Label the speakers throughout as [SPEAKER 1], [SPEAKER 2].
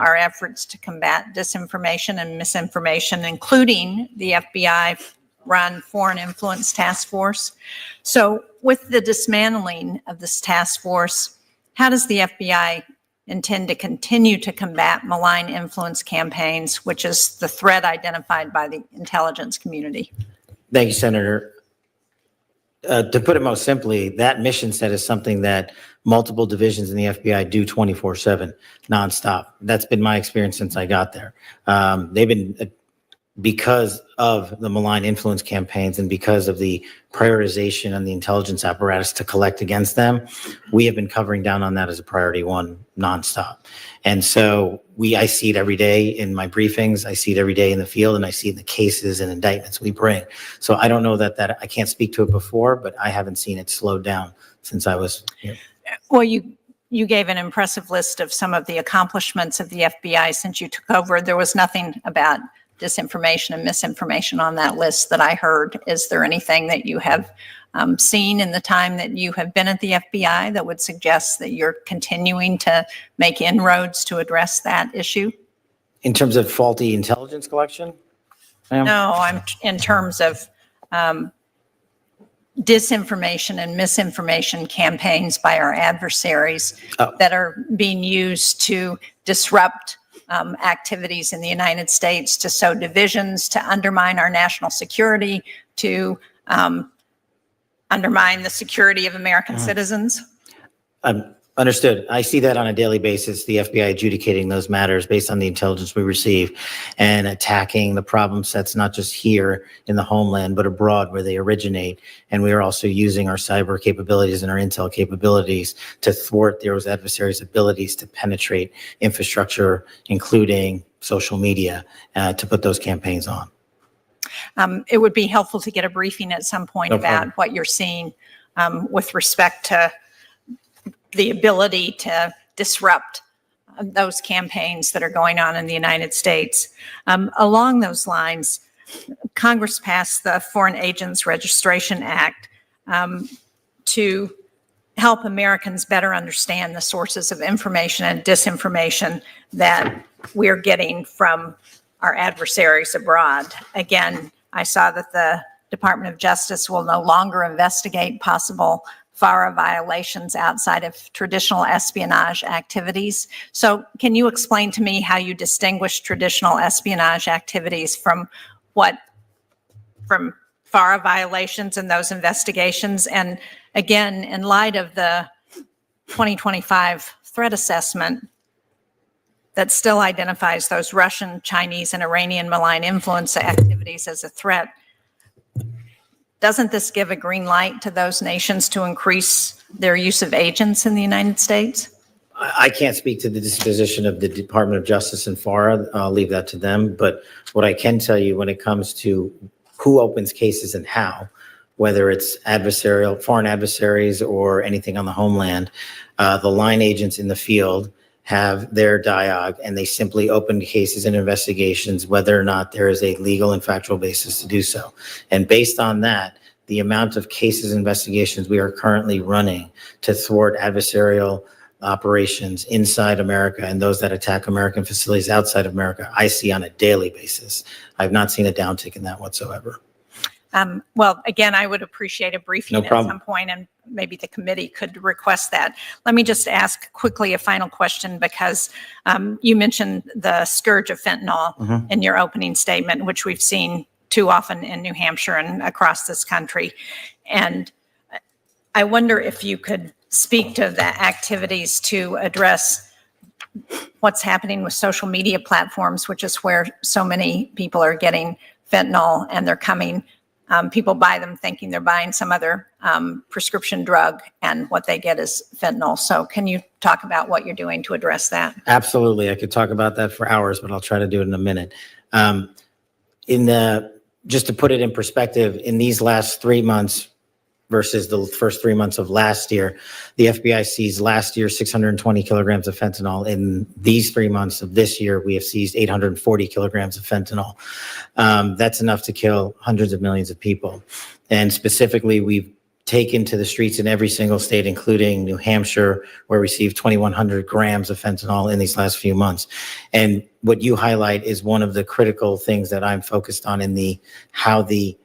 [SPEAKER 1] our efforts to combat disinformation and misinformation, including the FBI-run Foreign Influence Task Force. So with the dismantling of this task force, how does the FBI intend to continue to combat malign influence campaigns, which is the threat identified by the intelligence community?
[SPEAKER 2] Thank you, Senator. To put it most simply, that mission set is something that multiple divisions in the FBI do 24/7, nonstop. That's been my experience since I got there. They've been, because of the malign influence campaigns and because of the prioritization and the intelligence apparatus to collect against them, we have been covering down on that as a priority one nonstop. And so I see it every day in my briefings, I see it every day in the field, and I see it in the cases and indictments we bring. So I don't know that I can't speak to it before, but I haven't seen it slowed down since I was here.
[SPEAKER 1] Well, you gave an impressive list of some of the accomplishments of the FBI since you took over. There was nothing about disinformation and misinformation on that list that I heard. Is there anything that you have seen in the time that you have been at the FBI that would suggest that you're continuing to make inroads to address that issue?
[SPEAKER 2] In terms of faulty intelligence collection?
[SPEAKER 1] No, I'm in terms of disinformation and misinformation campaigns by our adversaries that are being used to disrupt activities in the United States, to sow divisions, to undermine our national security, to undermine the security of American citizens.
[SPEAKER 2] Understood. I see that on a daily basis, the FBI adjudicating those matters based on the intelligence we receive and attacking the problem sets, not just here in the homeland, but abroad where they originate. And we are also using our cyber capabilities and our intel capabilities to thwart those adversaries' abilities to penetrate infrastructure, including social media, to put those campaigns on.
[SPEAKER 1] It would be helpful to get a briefing at some point about what you're seeing with respect to the ability to disrupt those campaigns that are going on in the United States. Along those lines, Congress passed the Foreign Agents Registration Act to help Americans better understand the sources of information and disinformation that we're getting from our adversaries abroad. Again, I saw that the Department of Justice will no longer investigate possible FARA violations outside of traditional espionage activities. So can you explain to me how you distinguish traditional espionage activities from FARA violations in those investigations? And again, in light of the 2025 threat assessment that still identifies those Russian, Chinese, and Iranian malign influence activities as a threat, doesn't this give a green light to those nations to increase their use of agents in the United States?
[SPEAKER 2] I can't speak to the disposition of the Department of Justice and FARA. I'll leave that to them. But what I can tell you when it comes to who opens cases and how, whether it's adversarial, foreign adversaries or anything on the homeland, the line agents in the field have their dialogue and they simply open cases and investigations whether or not there is a legal and factual basis to do so. And based on that, the amount of cases and investigations we are currently running to thwart adversarial operations inside America and those that attack American facilities outside of America, I see on a daily basis. I've not seen a downtick in that whatsoever.
[SPEAKER 1] Well, again, I would appreciate a briefing at some point, and maybe the committee could request that. Let me just ask quickly a final question, because you mentioned the scourge of fentanyl in your opening statement, which we've seen too often in New Hampshire and across this country. And I wonder if you could speak to the activities to address what's happening with social media platforms, which is where so many people are getting fentanyl, and they're coming. People buy them thinking they're buying some other prescription drug, and what they get is fentanyl. So can you talk about what you're doing to address that?
[SPEAKER 2] Absolutely. I could talk about that for hours, but I'll try to do it in a minute. Just to put it in perspective, in these last 3 months versus the first 3 months of last year, the FBI seized last year 620 kilograms of fentanyl. In these 3 months of this year, we have seized 840 kilograms of fentanyl. That's enough to kill hundreds of millions of people. And specifically, we've taken to the streets in every single state, including New Hampshire, where we received 2,100 grams of fentanyl in these last few months. And what you highlight is one of the critical things that I'm focused on in how the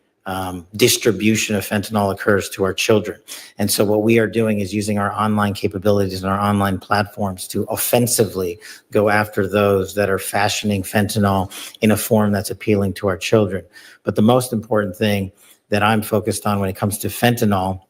[SPEAKER 2] distribution of fentanyl occurs to our children. And so what we are doing is using our online capabilities and our online platforms to offensively go after those that are fashioning fentanyl in a form that's appealing to our children. But the most important thing that I'm focused on when it comes to fentanyl,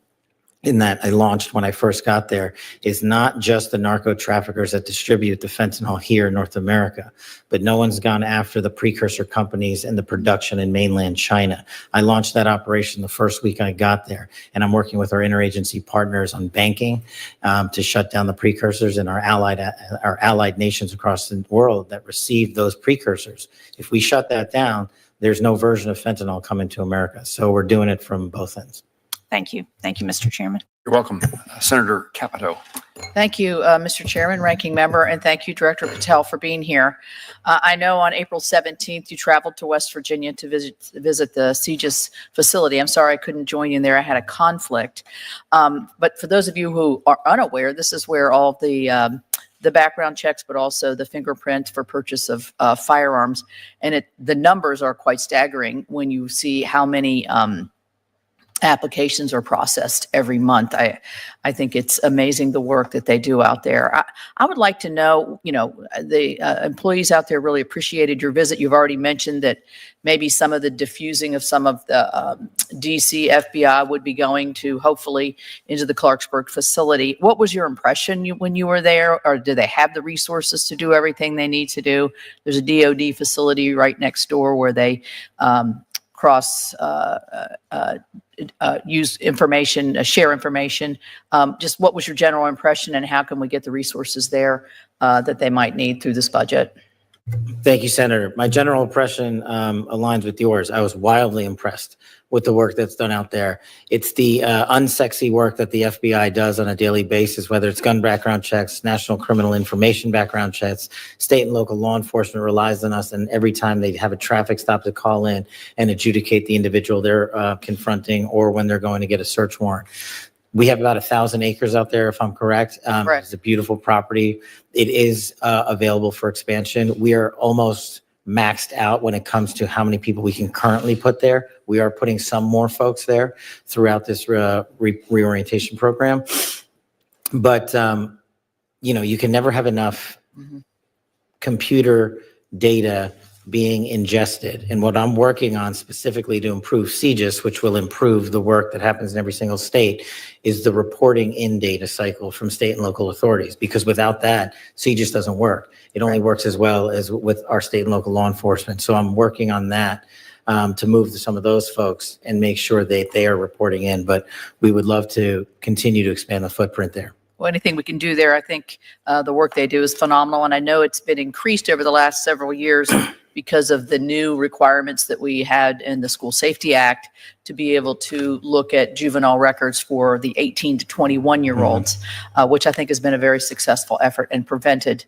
[SPEAKER 2] in that I launched when I first got there, is not just the narco traffickers that distribute the fentanyl here in North America, but no one's gone after the precursor companies and the production in mainland China. I launched that operation the first week I got there, and I'm working with our interagency partners on banking to shut down the precursors in our allied nations across the world that receive those precursors. If we shut that down, there's no version of fentanyl coming to America. So we're doing it from both ends.
[SPEAKER 1] Thank you. Thank you, Mr. Chairman.
[SPEAKER 3] You're welcome. Senator Capito.
[SPEAKER 4] Thank you, Mr. Chairman, Ranking Member, and thank you, Director Patel, for being here. I know on April 17th, you traveled to West Virginia to visit the CGIS facility. I'm sorry I couldn't join you there. I had a conflict. But for those of you who are unaware, this is where all the background checks, but also the fingerprint for purchase of firearms. And the numbers are quite staggering when you see how many applications are processed every month. I think it's amazing the work that they do out there. I would like to know, the employees out there really appreciated your visit. You've already mentioned that maybe some of the diffusing of some of the DC FBI would be going to hopefully into the Clarksburg facility. What was your impression when you were there, or do they have the resources to do everything they need to do? There's a DOD facility right next door where they use information, share information. Just what was your general impression, and how can we get the resources there that they might need through this budget?
[SPEAKER 2] Thank you, Senator. My general impression aligns with yours. I was wildly impressed with the work that's done out there. It's the unsexy work that the FBI does on a daily basis, whether it's gun background checks, national criminal information background checks. State and local law enforcement relies on us, and every time they have a traffic stop to call in and adjudicate the individual they're confronting, or when they're going to get a search warrant. We have about 1,000 acres out there, if I'm correct.
[SPEAKER 4] Correct.
[SPEAKER 2] It's a beautiful property. It is available for expansion. We are almost maxed out when it comes to how many people we can currently put there. We are putting some more folks there throughout this reorientation program. But, you can never have enough computer data being ingested. And what I'm working on specifically to improve CGIS, which will improve the work that happens in every single state, is the reporting in data cycle from state and local authorities. Because without that, CGIS doesn't work. It only works as well as with our state and local law enforcement. So I'm working on that to move to some of those folks and make sure that they are reporting in. But we would love to continue to expand the footprint there.
[SPEAKER 4] Well, anything we can do there, I think the work they do is phenomenal. And I know it's been increased over the last several years because of the new requirements that we had in the School Safety Act to be able to look at juvenile records for the 18 to 21-year-olds, which I think has been a very successful effort and prevented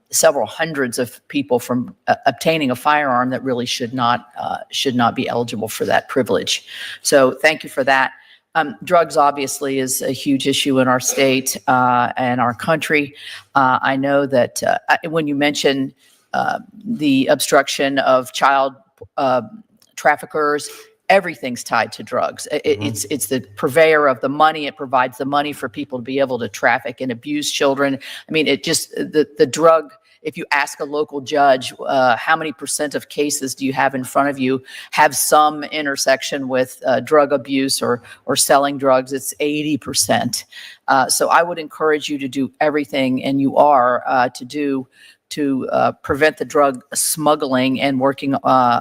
[SPEAKER 4] several hundreds of people from obtaining a firearm that really should not be eligible for that privilege. So thank you for that. Drugs obviously is a huge issue in our state and our country. I know that when you mentioned the obstruction of child traffickers, everything's tied to drugs. It's the purveyor of the money. It provides the money for people to be able to traffic and abuse children. I mean, the drug. If you ask a local judge, how many % of cases do you have in front of you have some intersection with drug abuse or selling drugs? It's 80%. So I would encourage you to do everything, and you are, to prevent the drug smuggling and working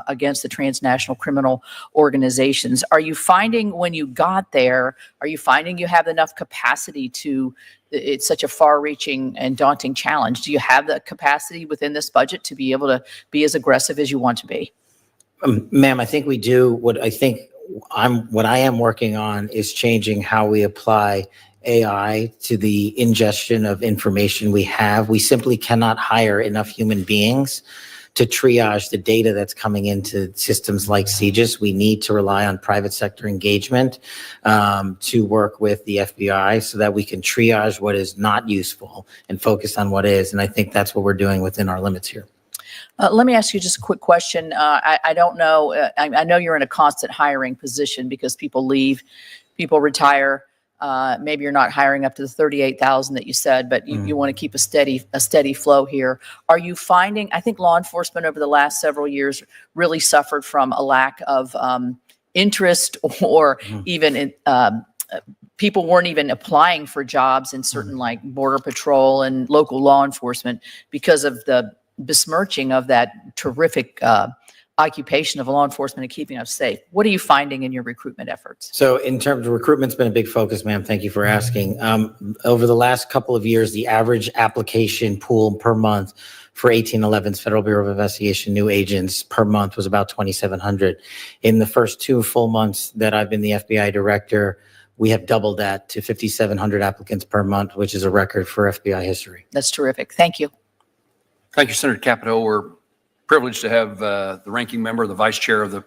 [SPEAKER 4] against the transnational criminal organizations. Are you finding when you got there, you have enough capacity it's such a far-reaching and daunting challenge. Do you have the capacity within this budget to be able to be as aggressive as you want to be?
[SPEAKER 2] Ma'am, I think we do. What I am working on is changing how we apply AI to the ingestion of information we have. We simply cannot hire enough human beings to triage the data that's coming into systems like CGIS. We need to rely on private sector engagement to work with the FBI so that we can triage what is not useful and focus on what is. And I think that's what we're doing within our limits here.
[SPEAKER 4] Let me ask you just a quick question. I don't know. I know you're in a constant hiring position because people leave, people retire. Maybe you're not hiring up to the 38,000 that you said, but you want to keep a steady flow here. Are you finding? I think law enforcement over the last several years really suffered from a lack of interest, or even people weren't even applying for jobs in certain like border patrol and local law enforcement because of the besmirching of that terrific occupation of law enforcement and keeping us safe. What are you finding in your recruitment efforts?
[SPEAKER 2] So in terms of recruitment's been a big focus, ma'am. Thank you for asking. Over the last couple of years, the average application pool per month for 1811's Federal Bureau of Investigation new agents per month was about 2,700. In the first 2 full months that I've been the FBI director, we have doubled that to 5,700 applicants per month, which is a record for FBI history.
[SPEAKER 4] That's terrific. Thank you.
[SPEAKER 3] Thank you, Senator Capito. We're privileged to have the ranking member, the vice chair of the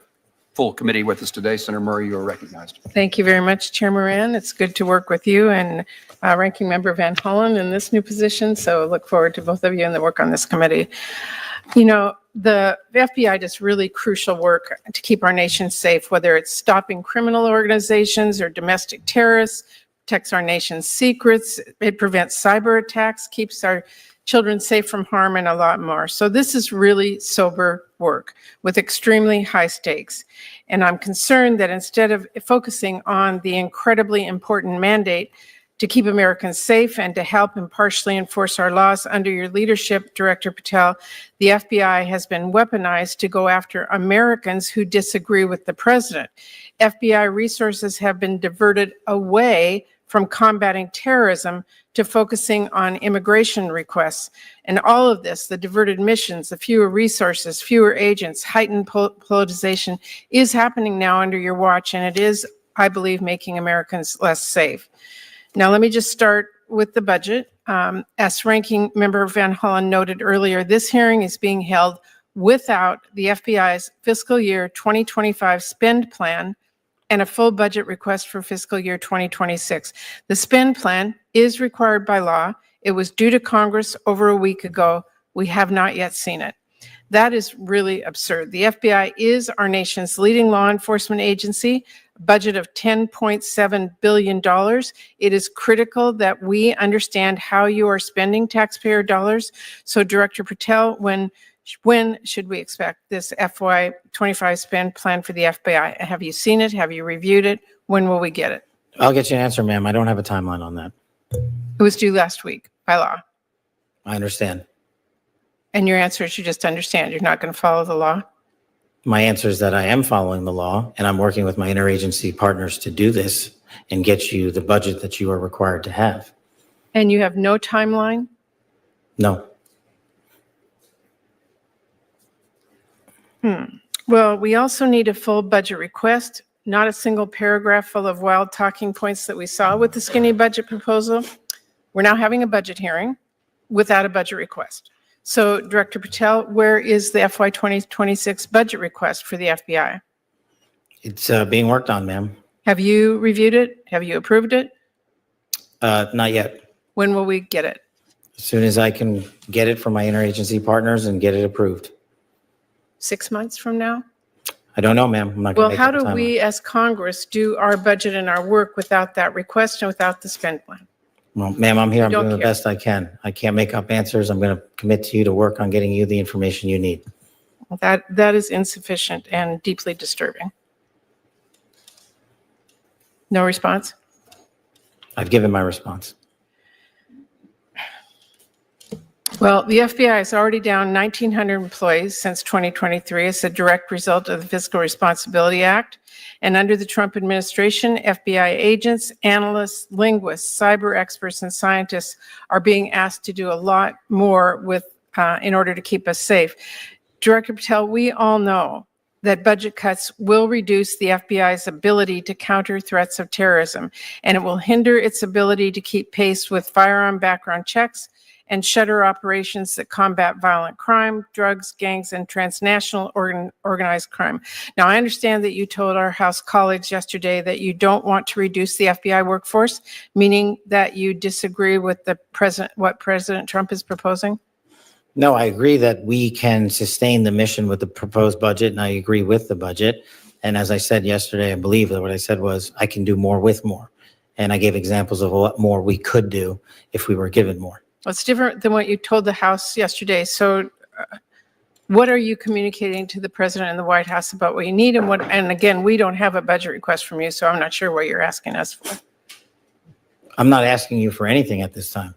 [SPEAKER 3] full committee with us today. Senator Murray, you are recognized.
[SPEAKER 5] Thank you very much, Chair Moran. It's good to work with you and Ranking Member Van Hollen in this new position. So I look forward to both of you and the work on this committee. You know, the FBI does really crucial work to keep our nation safe, whether it's stopping criminal organizations or domestic terrorists, protects our nation's secrets, it prevents cyber attacks, keeps our children safe from harm, and a lot more. So this is really sober work with extremely high stakes. And I'm concerned that instead of focusing on the incredibly important mandate to keep Americans safe and to help impartially enforce our laws under your leadership, Director Patel, the FBI has been weaponized to go after Americans who disagree with the president. FBI resources have been diverted away from combating terrorism to focusing on immigration requests. And all of this, the diverted missions, the fewer resources, fewer agents, heightened politicization is happening now under your watch, and it is, I believe, making Americans less safe. Now, let me just start with the budget. As Ranking Member Van Hollen noted earlier, this hearing is being held without the FBI's fiscal year 2025 spend plan and a full budget request for fiscal year 2026. The spend plan is required by law. It was due to Congress over a week ago. We have not yet seen it. That is really absurd. The FBI is our nation's leading law enforcement agency, a budget of $10.7 billion. It is critical that we understand how you are spending taxpayer dollars. So Director Patel, when should we expect this FY25 spend plan for the FBI? Have you seen it? Have you reviewed it? When will we get it?
[SPEAKER 2] I'll get you an answer, ma'am. I don't have a timeline on that.
[SPEAKER 5] It was due last week by law.
[SPEAKER 2] I understand.
[SPEAKER 5] And your answer is you just understand. You're not going to follow the law?
[SPEAKER 2] My answer is that I am following the law, and I'm working with my interagency partners to do this and get you the budget that you are required to have.
[SPEAKER 5] And you have no timeline?
[SPEAKER 2] No.
[SPEAKER 5] Well, we also need a full budget request, not a single paragraph full of wild talking points that we saw with the skinny budget proposal. We're now having a budget hearing without a budget request. So, Director Patel, where is the FY 2026 budget request for the FBI?
[SPEAKER 2] It's being worked on, ma'am.
[SPEAKER 5] Have you reviewed it? Have you approved it?
[SPEAKER 2] Not yet.
[SPEAKER 5] When will we get it?
[SPEAKER 2] As soon as I can get it from my interagency partners and get it approved.
[SPEAKER 5] 6 months from now?
[SPEAKER 2] I don't know, ma'am. I'm not
[SPEAKER 5] Well,
[SPEAKER 2] going to make
[SPEAKER 5] how
[SPEAKER 2] up a
[SPEAKER 5] do
[SPEAKER 2] timeline.
[SPEAKER 5] we as Congress do our budget and our work without that request and without the spend plan?
[SPEAKER 2] Well, ma'am, I'm here. I'm
[SPEAKER 5] don't
[SPEAKER 2] doing the
[SPEAKER 5] care.
[SPEAKER 2] best I can. I can't make up answers. I'm going to commit to you to work on getting you the information you need.
[SPEAKER 5] That is insufficient and deeply disturbing. No response?
[SPEAKER 2] I've given my response.
[SPEAKER 5] Well, the FBI is already down 1,900 employees since 2023 as a direct result of the Fiscal Responsibility Act. And under the Trump administration, FBI agents, analysts, linguists, cyber experts, and scientists are being asked to do a lot more with in order to keep us safe. Director Patel, we all know that budget cuts will reduce the FBI's ability to counter threats of terrorism, and it will hinder its ability to keep pace with firearm background checks and shutter operations that combat violent crime, drugs, gangs, and transnational organized crime. Now, I understand that you told our House colleagues yesterday that you don't want to reduce the FBI workforce, meaning that you disagree with what President Trump is proposing?
[SPEAKER 2] No, I agree that we can sustain the mission with the proposed budget, and I agree with the budget. And as I said yesterday, I believe that what I said was I can do more with more. And I gave examples of what more we could do if we were given more.
[SPEAKER 5] Well, it's different than what you told the House yesterday. So what are you communicating to the President and the White House about what you need and what, and again, we don't have a budget request from you, so I'm not sure what you're asking us for.
[SPEAKER 2] I'm not asking you for anything at this time.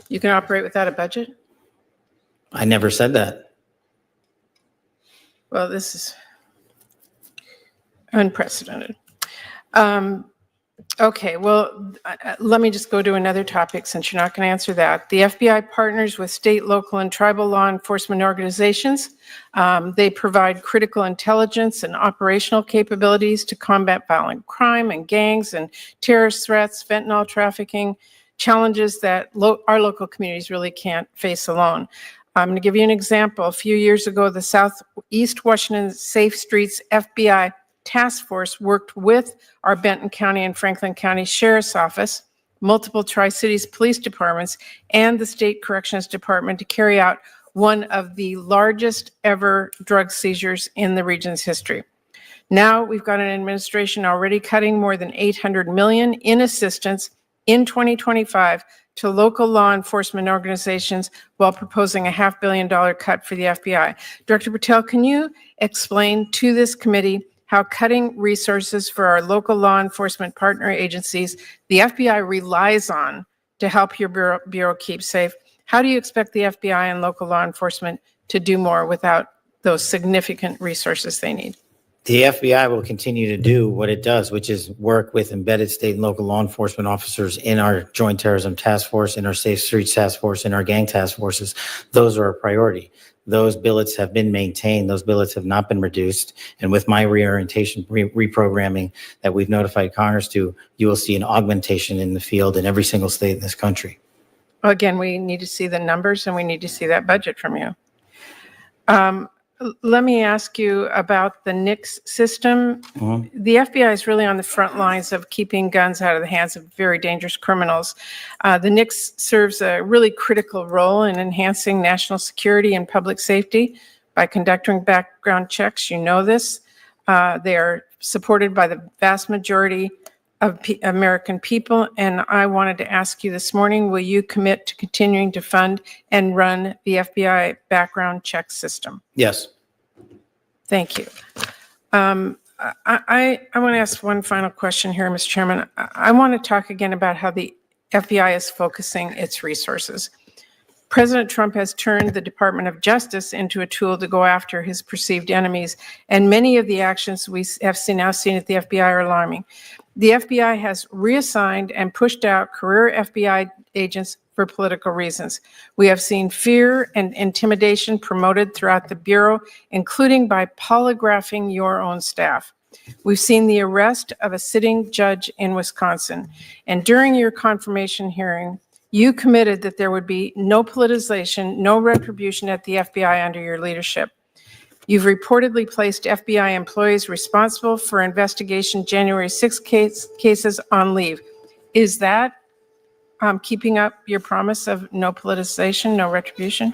[SPEAKER 5] You can operate without a budget?
[SPEAKER 2] I never said that.
[SPEAKER 5] Well, this is unprecedented. Okay, well, let me just go to another topic since you're not going to answer that. The FBI partners with state, local, and tribal law enforcement organizations. They provide critical intelligence and operational capabilities to combat violent crime and gangs and terrorist threats, fentanyl trafficking, challenges that our local communities really can't face alone. I'm going to give you an example. A few years ago, the Southeast Washington Safe Streets FBI Task Force worked with our Benton County and Franklin County Sheriff's Office, multiple Tri-Cities police departments, and the State Corrections Department to carry out one of the largest ever drug seizures in the region's history. Now we've got an administration already cutting more than $800 million in assistance in 2025 to local law enforcement organizations while proposing a $500 million cut for the FBI. Director Patel, can you explain to this committee how cutting resources for our local law enforcement partner agencies the FBI relies on to help your bureau keep safe? How do you expect the FBI and local law enforcement to do more without those significant resources they need?
[SPEAKER 2] The FBI will continue to do what it does, which is work with embedded state and local law enforcement officers in our Joint Terrorism Task Force, in our Safe Streets Task Force, in our gang task forces. Those are a priority. Those billets have been maintained. Those billets have not been reduced. And with my reorientation, reprogramming that we've notified Congress to, you will see an augmentation in the field in every single state in this country.
[SPEAKER 5] Well, again, we need to see the numbers and we need to see that budget from you. Let me ask you about the NICS system. The FBI is really on the front lines of keeping guns out of the hands of very dangerous criminals. The NICS serves a really critical role in enhancing national security and public safety by conducting background checks. You know this. They are supported by the vast majority of American people. And I wanted to ask you this morning, will you commit to continuing to fund and run the FBI background check system?
[SPEAKER 2] Yes.
[SPEAKER 5] Thank you. I want to ask one final question here, Mr. Chairman. I want to talk again about how the FBI is focusing its resources. President Trump has turned the Department of Justice into a tool to go after his perceived enemies, and many of the actions we have now seen at the FBI are alarming. The FBI has reassigned and pushed out career FBI agents for political reasons. We have seen fear and intimidation promoted throughout the Bureau, including by polygraphing your own staff. We've seen the arrest of a sitting judge in Wisconsin. And during your confirmation hearing, you committed that there would be no politicization, no retribution at the FBI under your leadership. You've reportedly placed FBI employees responsible for investigation January 6 cases on leave. Is that keeping up your promise of no politicization, no retribution?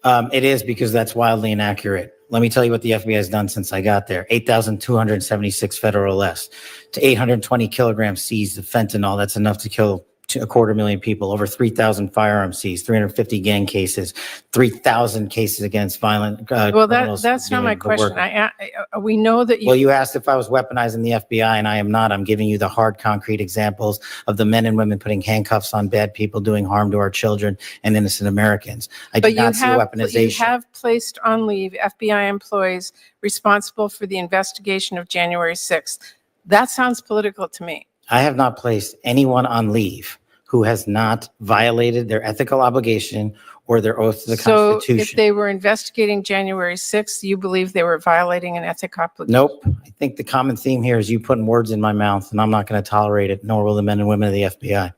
[SPEAKER 2] It is, because that's wildly inaccurate. Let me tell you what the FBI has done since I got there. 8,276 federal arrests to 820 kilograms seized of fentanyl. That's enough to kill 250,000 people, over 3,000 firearms seized, 350 gang cases, 3,000 cases against violent
[SPEAKER 5] Well,
[SPEAKER 2] criminals
[SPEAKER 5] that's not
[SPEAKER 2] doing
[SPEAKER 5] my
[SPEAKER 2] the work.
[SPEAKER 5] question. We know that you.
[SPEAKER 2] Well, you asked if I was weaponizing the FBI, and I am not. I'm giving you the hard, concrete examples of the men and women putting handcuffs on bad people, doing harm to our children and innocent Americans. I do not see weaponization.
[SPEAKER 5] You have placed on leave FBI employees responsible for the investigation of January 6th. That sounds political to me.
[SPEAKER 2] I have not placed anyone on leave who has not violated their ethical obligation or their oath to the Constitution.
[SPEAKER 5] So if they were investigating January 6th, you believe they were violating an ethical obligation?
[SPEAKER 2] Nope. I think the common theme here is you putting words in my mouth, and I'm not going to tolerate it, nor will the men and women of the FBI.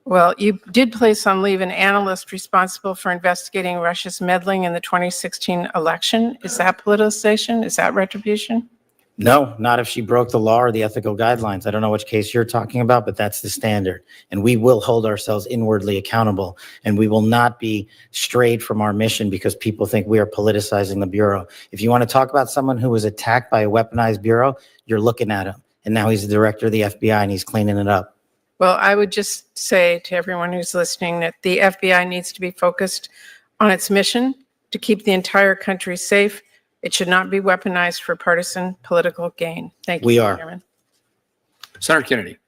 [SPEAKER 5] Well, you did place on leave an analyst responsible for investigating Russia's meddling in the 2016 election. Is that politicization? Is that retribution?
[SPEAKER 2] No, not if she broke the law or the ethical guidelines. I don't know which case you're talking about, but that's the standard. And we will hold ourselves inwardly accountable, and we will not be strayed from our mission because people think we are politicizing the Bureau. If you want to talk about someone who was attacked by a weaponized Bureau, you're looking at him. And now he's the director of the FBI and he's cleaning it up.
[SPEAKER 5] Well, I would just say to everyone who's listening that the FBI needs to be focused on its mission to keep the entire country safe. It should not be weaponized for partisan political gain. Thank you,
[SPEAKER 2] We are.
[SPEAKER 5] Chairman.
[SPEAKER 3] Senator Kennedy.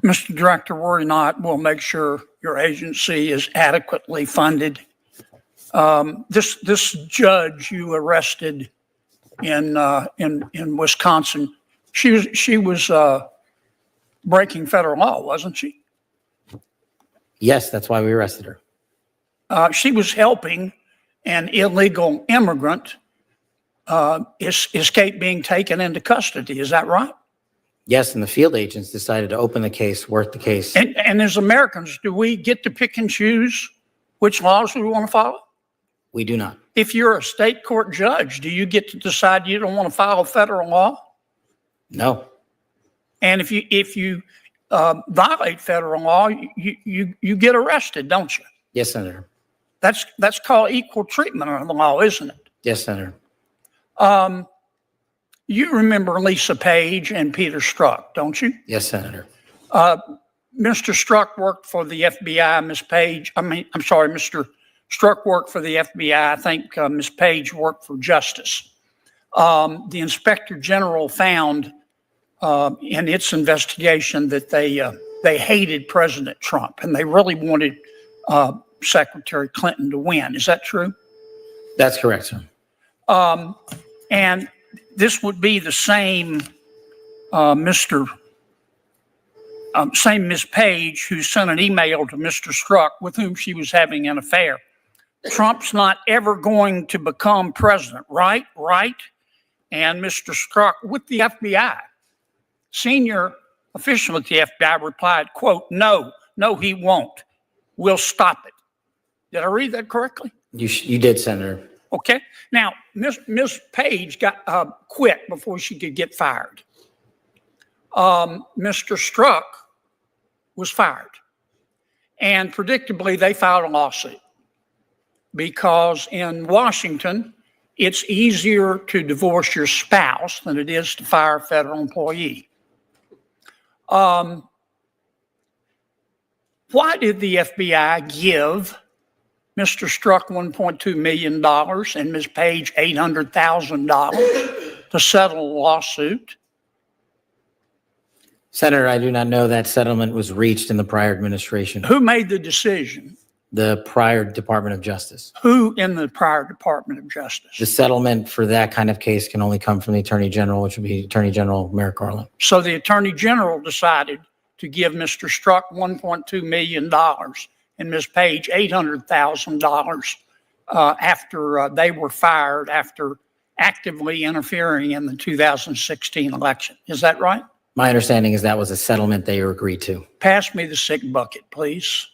[SPEAKER 6] Mr. Director, worry not. We'll make sure your agency is adequately funded. This judge you arrested in Wisconsin, she was breaking federal law, wasn't she?
[SPEAKER 2] Yes, that's why we arrested her.
[SPEAKER 6] She was helping an illegal immigrant escape being taken into custody. Is that right?
[SPEAKER 2] Yes, and the field agents decided to open the case, work the case.
[SPEAKER 6] And as Americans, do we get to pick and choose which laws we want to follow?
[SPEAKER 2] We do not.
[SPEAKER 6] If you're a state court judge, do you get to decide you don't want to follow federal law?
[SPEAKER 2] No.
[SPEAKER 6] And if you violate federal law, you get arrested, don't you?
[SPEAKER 2] Yes, Senator.
[SPEAKER 6] That's called equal treatment under the law, isn't it?
[SPEAKER 2] Yes, Senator.
[SPEAKER 6] You remember Lisa Page and Peter Strzok, don't you?
[SPEAKER 2] Yes, Senator.
[SPEAKER 6] Mr. Strzok worked for the FBI. Mr. Strzok worked for the FBI. I think Ms. Page worked for Justice. The Inspector General found in its investigation that they hated President Trump and they really wanted Secretary Clinton to win. Is that true?
[SPEAKER 2] That's correct, sir.
[SPEAKER 6] And this would be the same same Ms. Page who sent an email to Mr. Strzok with whom she was having an affair. Trump's not ever going to become president, right? Right? And Mr. Strzok with the FBI, senior official at the FBI replied, quote, no, he won't. We'll stop it. Did I read that correctly?
[SPEAKER 2] You did, Senator.
[SPEAKER 6] Okay. Now, Ms. Page got quit before she could get fired. Mr. Strzok was fired. And predictably, they filed a lawsuit because in Washington, it's easier to divorce your spouse than it is to fire a federal employee. Why did the FBI give Mr. Strzok $1.2 million and Ms. Page $800,000 to settle a lawsuit?
[SPEAKER 2] Senator, I do not know that settlement was reached in the prior administration.
[SPEAKER 6] Who made the decision?
[SPEAKER 2] The prior Department of Justice.
[SPEAKER 6] Who in the prior Department of Justice?
[SPEAKER 2] The settlement for that kind of case can only come from the Attorney General, which would be Attorney General Merrick Garland.
[SPEAKER 6] So the Attorney General decided to give Mr. Strzok $1.2 million and Ms. Page $800,000 after they were fired after actively interfering in the 2016 election. Is that right?
[SPEAKER 2] My understanding is that was a settlement they agreed to.
[SPEAKER 6] Pass me the sick bucket, please.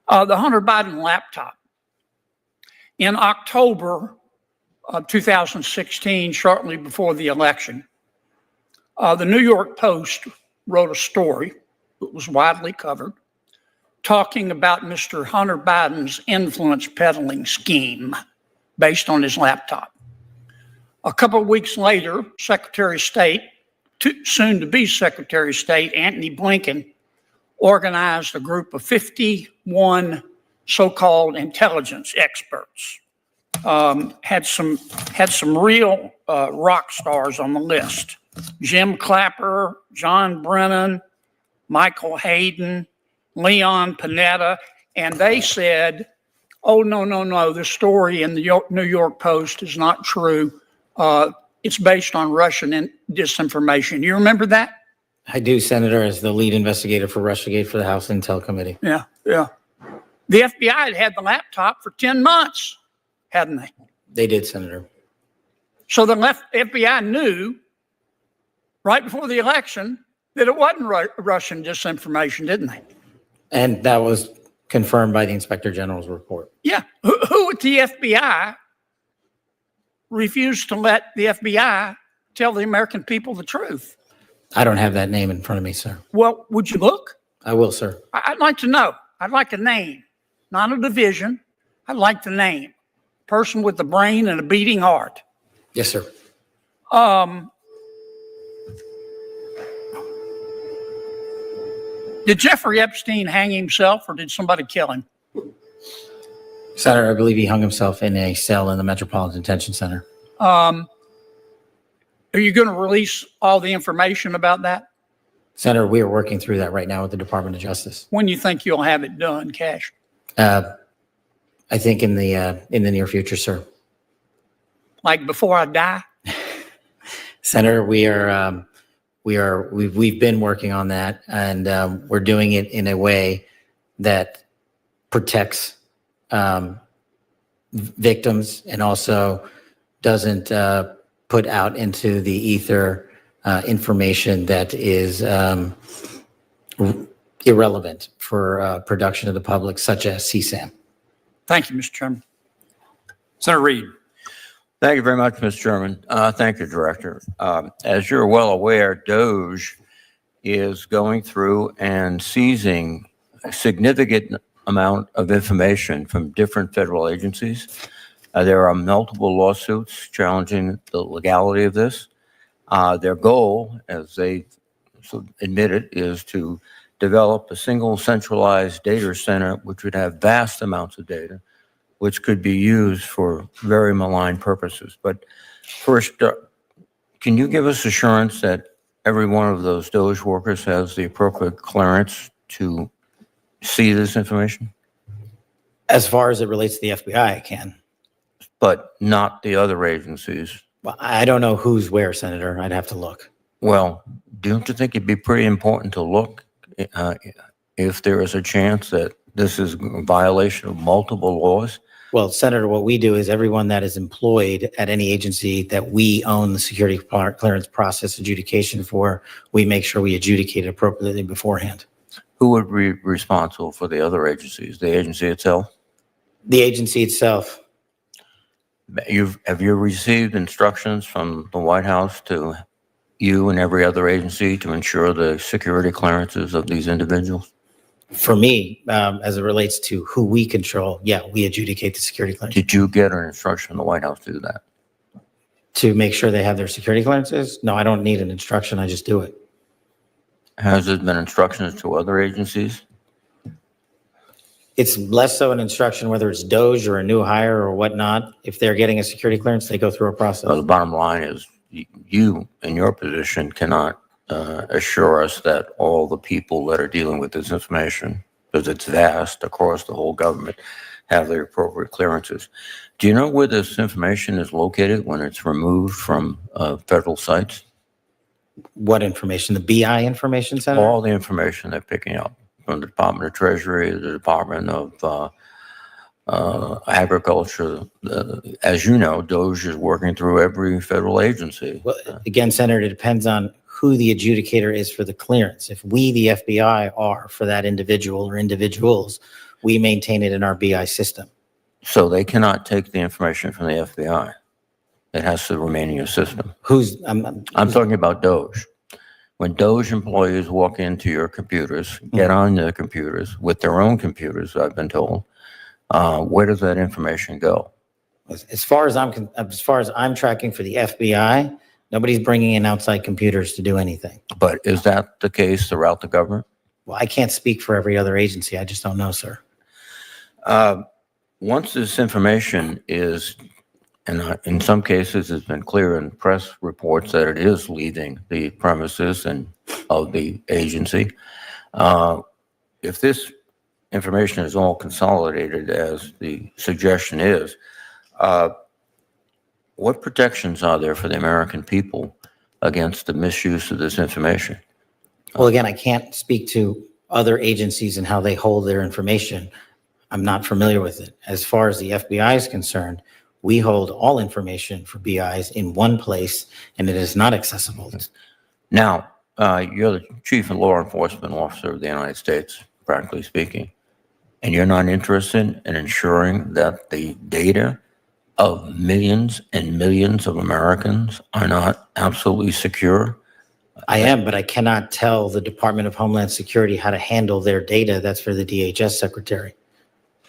[SPEAKER 6] The Hunter Biden laptop. In October of 2016, shortly before the election, the New York Post wrote a story that was widely covered talking about Mr. Hunter Biden's influence peddling scheme based on his laptop. A couple of weeks later, Secretary of State, soon to be Secretary of State, Antony Blinken, organized a group of 51 so-called intelligence experts. Had some real rock stars on the list. Jim Clapper, John Brennan, Michael Hayden, Leon Panetta, and they said, oh, no, the story in the New York Post is not true. It's based on Russian disinformation. You remember that?
[SPEAKER 2] I do, Senator, as the lead investigator for Russiagate for the House Intel Committee.
[SPEAKER 6] Yeah. The FBI had the laptop for 10 months, hadn't they?
[SPEAKER 2] They did, Senator.
[SPEAKER 6] So the FBI knew right before the election that it wasn't Russian disinformation, didn't they?
[SPEAKER 2] And that was confirmed by the Inspector General's report.
[SPEAKER 6] Yeah. Who at the FBI refused to let the FBI tell the American people the truth?
[SPEAKER 2] I don't have that name in front of me, sir.
[SPEAKER 6] Well, would you look?
[SPEAKER 2] I will, sir.
[SPEAKER 6] I'd like to know. I'd like a name, not a division. I'd like the name. Person with a brain and a beating heart.
[SPEAKER 2] Yes, sir.
[SPEAKER 6] Did Jeffrey Epstein hang himself or did somebody kill him?
[SPEAKER 2] Senator, I believe he hung himself in a cell in the Metropolitan Detention Center.
[SPEAKER 6] Are you going to release all the information about that?
[SPEAKER 2] Senator, we are working through that right now with the Department of Justice.
[SPEAKER 6] When you think you'll have it done, Kash?
[SPEAKER 2] I think in the near future, sir.
[SPEAKER 6] Like before I die?
[SPEAKER 2] Senator, we've been working on that, and we're doing it in a way that protects victims and also doesn't put out into the ether information that is irrelevant for production of the public, such as CSAM.
[SPEAKER 6] Thank you, Mr. Chairman.
[SPEAKER 3] Senator Reed.
[SPEAKER 7] Thank you very much, Mr. Chairman. Thank you, Director. As you're well aware, DOJ is going through and seizing a significant amount of information from different federal agencies. There are multiple lawsuits challenging the legality of this. Their goal, as they admitted, is to develop a single centralized data center which would have vast amounts of data, which could be used for very malign purposes. But first, can you give us assurance that every one of those DOJ workers has the appropriate clearance to see this information?
[SPEAKER 2] As far as it relates to the FBI, I can.
[SPEAKER 7] But not the other agencies?
[SPEAKER 2] Well, I don't know who's where, Senator. I'd have to look.
[SPEAKER 7] Well, don't you think it'd be pretty important to look if there is a chance that this is a violation of multiple laws?
[SPEAKER 2] Well, Senator, what we do is everyone that is employed at any agency that we own the security clearance process adjudication for, we make sure we adjudicate it appropriately beforehand.
[SPEAKER 7] Who would be responsible for the other agencies? The agency itself?
[SPEAKER 2] The agency itself.
[SPEAKER 7] Have you received instructions from the White House to you and every other agency to ensure the security clearances of these individuals?
[SPEAKER 2] For me, as it relates to who we control, yeah, we adjudicate the security clearance.
[SPEAKER 7] Did you get an instruction from the White House to do that?
[SPEAKER 2] To make sure they have their security clearances? No, I don't need an instruction. I just do it.
[SPEAKER 7] Has there been instructions to other agencies?
[SPEAKER 2] It's less so an instruction, whether it's DOJ or a new hire or whatnot. If they're getting a security clearance, they go through a process.
[SPEAKER 7] Well, the bottom line is you, in your position, cannot assure us that all the people that are dealing with this information, because it's vast across the whole government, have the appropriate clearances. Do you know where this information is located when it's removed from federal sites?
[SPEAKER 2] What information? The BI information, Senator?
[SPEAKER 7] All the information they're picking up from the Department of Treasury, the Department of Agriculture. As you know, DOJ is working through every federal agency.
[SPEAKER 2] Well, again, Senator, it depends on who the adjudicator is for the clearance. If we, the FBI, are for that individual or individuals, we maintain it in our BI system.
[SPEAKER 7] So they cannot take the information from the FBI. It has to remain in your system. I'm talking about DOJ. When DOJ employees walk into your computers, get on their computers with their own computers, I've been told, where does that information go?
[SPEAKER 2] As far as I'm tracking for the FBI, nobody's bringing in outside computers to do anything.
[SPEAKER 7] But is that the case throughout the government?
[SPEAKER 2] Well, I can't speak for every other agency. I just don't know, sir.
[SPEAKER 7] Once this information is, and in some cases it's been clear in press reports that it is leaving the premises and of the agency, if this information is all consolidated as the suggestion is, what protections are there for the American people against the misuse of this information?
[SPEAKER 2] Well, again, I can't speak to other agencies and how they hold their information. I'm not familiar with it. As far as the FBI is concerned, we hold all information for BIs in one place, and it is not accessible.
[SPEAKER 7] Now, you're the chief law enforcement officer of the United States, practically speaking, and you're not interested in ensuring that the data of millions and millions of Americans are not absolutely secure?
[SPEAKER 2] I am, but I cannot tell the Department of Homeland Security how to handle their data. That's for the DHS secretary.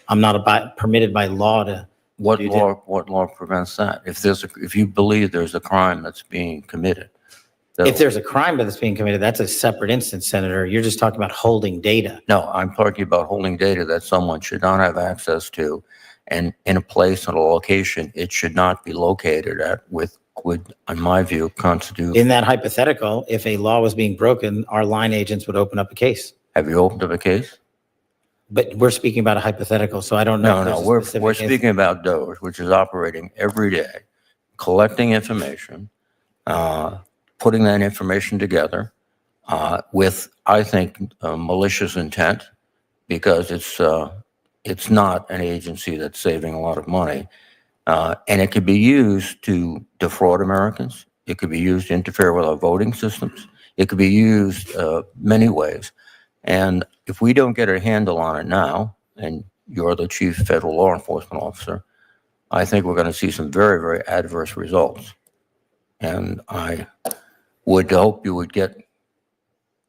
[SPEAKER 2] I'm not permitted by law to.
[SPEAKER 7] What law prevents that? If you believe there's a crime that's being committed.
[SPEAKER 2] If there's a crime that's being committed, that's a separate instance, Senator. You're just talking about holding data.
[SPEAKER 7] No, I'm talking about holding data that someone should not have access to, and in a place, in a location, it should not be located at would, in my view, constitute.
[SPEAKER 2] In that hypothetical, if a law was being broken, our line agents would open up a case.
[SPEAKER 7] Have you opened up a case?
[SPEAKER 2] But we're speaking about a hypothetical, so I don't know.
[SPEAKER 7] No, we're speaking about DOGE, which is operating every day, collecting information, putting that information together with, I think, malicious intent, because it's not an agency that's saving a lot of money. And it could be used to defraud Americans. It could be used to interfere with our voting systems. It could be used many ways. And if we don't get a handle on it now, and you're the chief federal law enforcement officer, I think we're going to see some very, very adverse results. And I would hope you would get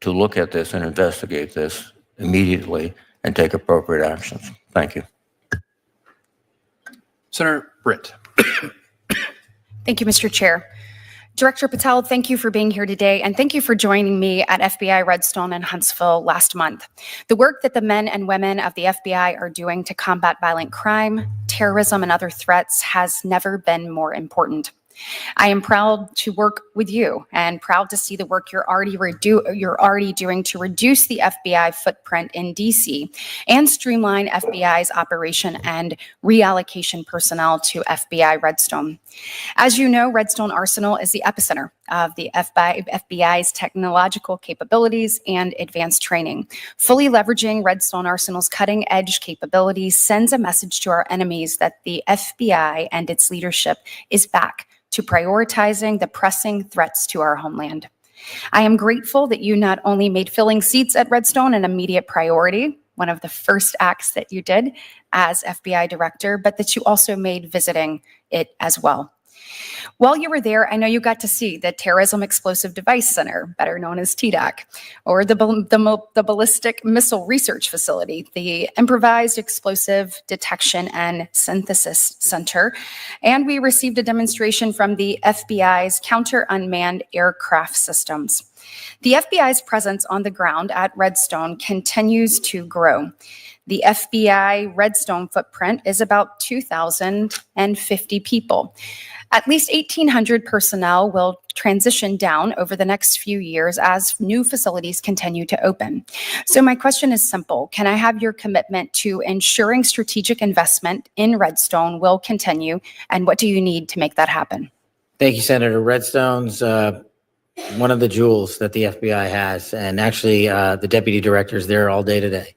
[SPEAKER 7] to look at this and investigate this immediately and take appropriate actions. Thank you.
[SPEAKER 3] Senator Britt.
[SPEAKER 8] Thank you, Mr. Chair. Director Patel, thank you for being here today, and thank you for joining me at FBI Redstone in Huntsville last month. The work that the men and women of the FBI are doing to combat violent crime, terrorism, and other threats has never been more important. I am proud to work with you and proud to see the work you're already doing to reduce the FBI footprint in DC and streamline FBI's operation and reallocation personnel to FBI Redstone. As you know, Redstone Arsenal is the epicenter of the FBI's technological capabilities and advanced training. Fully leveraging Redstone Arsenal's cutting-edge capabilities sends a message to our enemies that the FBI and its leadership is back to prioritizing the pressing threats to our homeland. I am grateful that you not only made filling seats at Redstone an immediate priority, one of the first acts that you did as FBI director, but that you also made visiting it as well. While you were there, I know you got to see the Terrorism Explosive Device Center, better known as TDAC, or the Ballistic Missile Research Facility, the Improvised Explosive Detection and Synthesis Center, and we received a demonstration from the FBI's Counter-Unmanned Aircraft Systems. The FBI's presence on the ground at Redstone continues to grow. The FBI Redstone footprint is about 2,050 people. At least 1,800 personnel will transition down over the next few years as new facilities continue to open. So my question is simple. Can I have your commitment to ensuring strategic investment in Redstone will continue, and what do you need to make that happen?
[SPEAKER 2] Thank you, Senator. Redstone's one of the jewels that the FBI has, and actually the deputy director's there all day today.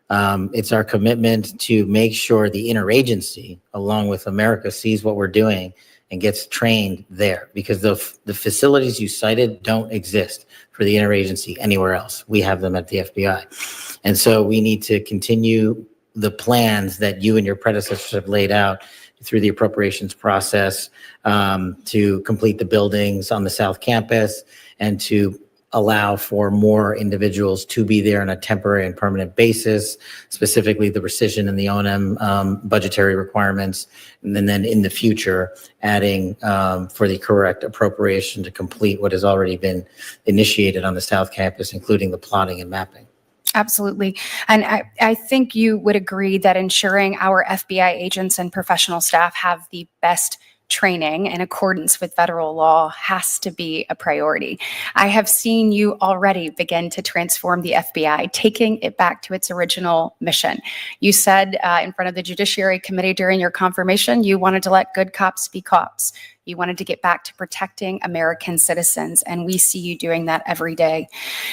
[SPEAKER 2] It's our commitment to make sure the interagency, along with America, sees what we're doing and gets trained there, because the facilities you cited don't exist for the interagency anywhere else. We have them at the FBI. And so we need to continue the plans that you and your predecessors have laid out through the appropriations process to complete the buildings on the South Campus and to allow for more individuals to be there on a temporary and permanent basis, specifically the rescission and the O&M budgetary requirements, and then in the future, adding for the correct appropriation to complete what has already been initiated on the South Campus, including the plotting and mapping.
[SPEAKER 8] Absolutely. And I think you would agree that ensuring our FBI agents and professional staff have the best training in accordance with federal law has to be a priority. I have seen you already begin to transform the FBI, taking it back to its original mission. You said in front of the Judiciary Committee during your confirmation, you wanted to let good cops be cops. You wanted to get back to protecting American citizens, and we see you doing that every day.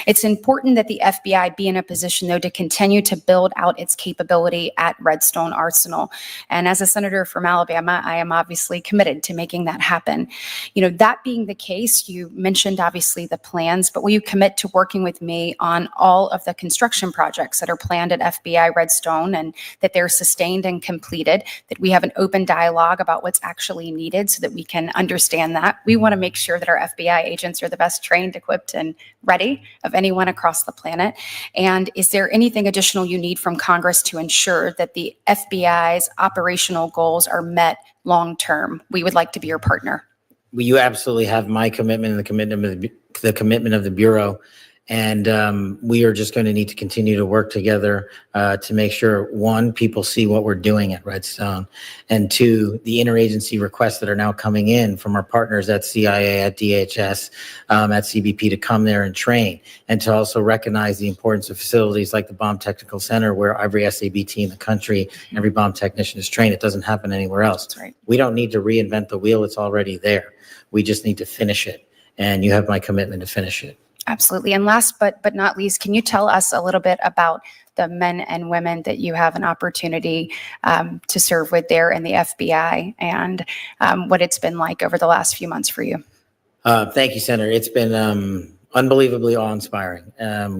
[SPEAKER 8] It's important that the FBI be in a position, though, to continue to build out its capability at Redstone Arsenal. And as a senator from Alabama, I am obviously committed to making that happen. You know, that being the case, you mentioned obviously the plans, but will you commit to working with me on all of the construction projects that are planned at FBI Redstone, and that they're sustained and completed, that we have an open dialogue about what's actually needed so that we can understand that? We want to make sure that our FBI agents are the best trained, equipped, and ready of anyone across the planet. And is there anything additional you need from Congress to ensure that the FBI's operational goals are met long term? We would like to be your partner.
[SPEAKER 2] Well, you absolutely have my commitment and the commitment of the Bureau. And we are just going to need to continue to work together to make sure, one, people see what we're doing at Redstone, and two, the interagency requests that are now coming in from our partners at CIA, at DHS, at CBP to come there and train, and to also recognize the importance of facilities like the Bomb Technical Center, where every SABT in the country, every bomb technician is trained. It doesn't happen anywhere else.
[SPEAKER 8] That's right.
[SPEAKER 2] We don't need to reinvent the wheel. It's already there. We just need to finish it. And you have my commitment to finish it.
[SPEAKER 8] Absolutely. And last but not least, can you tell us a little bit about the men and women that you have an opportunity to serve with there in the FBI, and what it's been like over the last few months for you?
[SPEAKER 2] Thank you, Senator. It's been unbelievably awe-inspiring.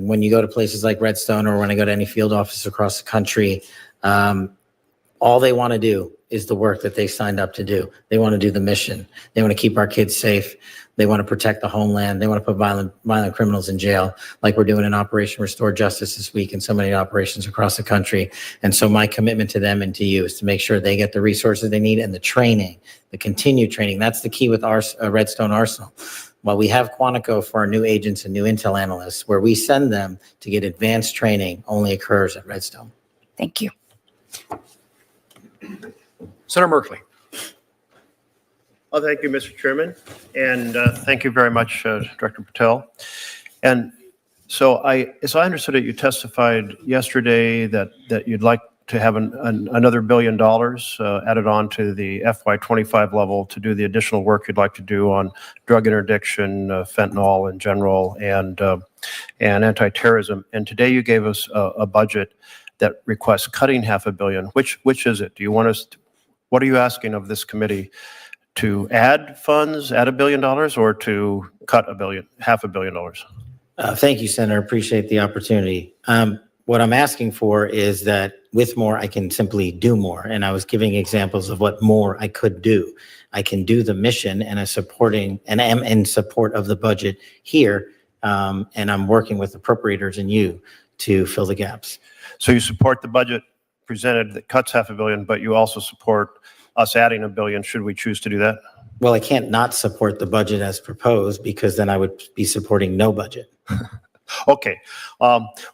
[SPEAKER 2] When you go to places like Redstone, or when I go to any field office across the country, all they want to do is the work that they signed up to do. They want to do the mission. They want to keep our kids safe. They want to protect the homeland. They want to put violent criminals in jail, like we're doing in Operation Restore Justice this week and so many operations across the country. And so my commitment to them and to you is to make sure they get the resources they need and the training, the continued training. That's the key with our Redstone Arsenal. While we have Quantico for our new agents and new intel analysts, where we send them to get advanced training only occurs at Redstone.
[SPEAKER 8] Thank you.
[SPEAKER 3] Senator Merkley.
[SPEAKER 9] Oh, thank you, Mr. Chairman. And thank you very much, Director Patel. And so as I understood it, you testified yesterday that you'd like to have another $1 billion added on to the FY25 level to do the additional work you'd like to do on drug interdiction, fentanyl in general, and anti-terrorism. And today you gave us a budget that requests cutting $500 million. Which is it? Do you want us to, what are you asking of this committee? To add funds, add $1 billion, or to cut $500 million?
[SPEAKER 2] Thank you, Senator. Appreciate the opportunity. What I'm asking for is that with more, I can simply do more. And I was giving examples of what more I could do. I can do the mission, and I am in support of the budget here. And I'm working with appropriators and you to fill the gaps.
[SPEAKER 9] So you support the budget presented that cuts $500 million, but you also support us adding $1 billion should we choose to do that?
[SPEAKER 2] Well, I can't not support the budget as proposed, because then I would be supporting no budget.
[SPEAKER 9] Okay.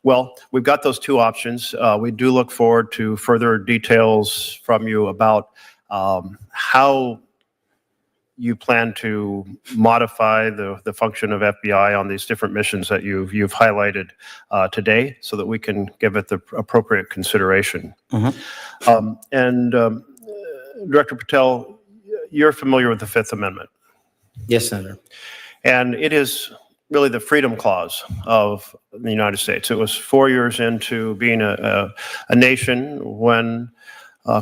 [SPEAKER 9] Well, we've got those two options. We do look forward to further details from you about how you plan to modify the function of FBI on these different missions that you've highlighted today, so that we can give it the appropriate consideration.
[SPEAKER 2] Mm-hmm.
[SPEAKER 9] Director Patel, you're familiar with the Fifth Amendment.
[SPEAKER 2] Yes, Senator.
[SPEAKER 9] And it is really the freedom clause of the United States. It was 4 years into being a nation when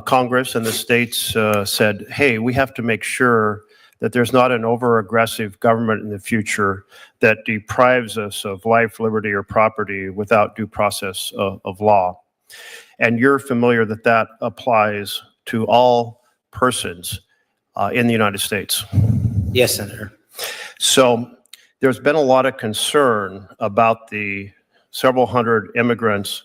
[SPEAKER 9] Congress and the states said, hey, we have to make sure that there's not an over-aggressive government in the future that deprives us of life, liberty, or property without due process of law. And you're familiar that that applies to all persons in the United States.
[SPEAKER 2] Yes, Senator.
[SPEAKER 9] So there's been a lot of concern about the several hundred immigrants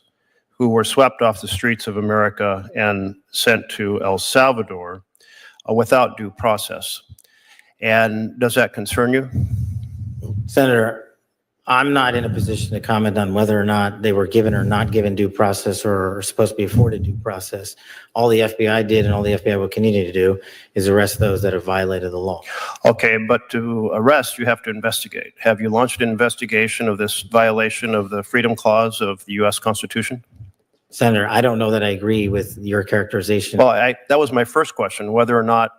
[SPEAKER 9] who were swept off the streets of America and sent to El Salvador without due process. And does that concern you?
[SPEAKER 2] Senator, I'm not in a position to comment on whether or not they were given or not given due process, or are supposed to be afforded due process. All the FBI did, and all the FBI will continue to do, is arrest those that have violated the law.
[SPEAKER 9] Okay, but to arrest, you have to investigate. Have you launched an investigation of this violation of the Freedom Clause of the U.S. Constitution?
[SPEAKER 2] Senator, I don't know that I agree with your characterization.
[SPEAKER 9] Well, that was my first question, whether or not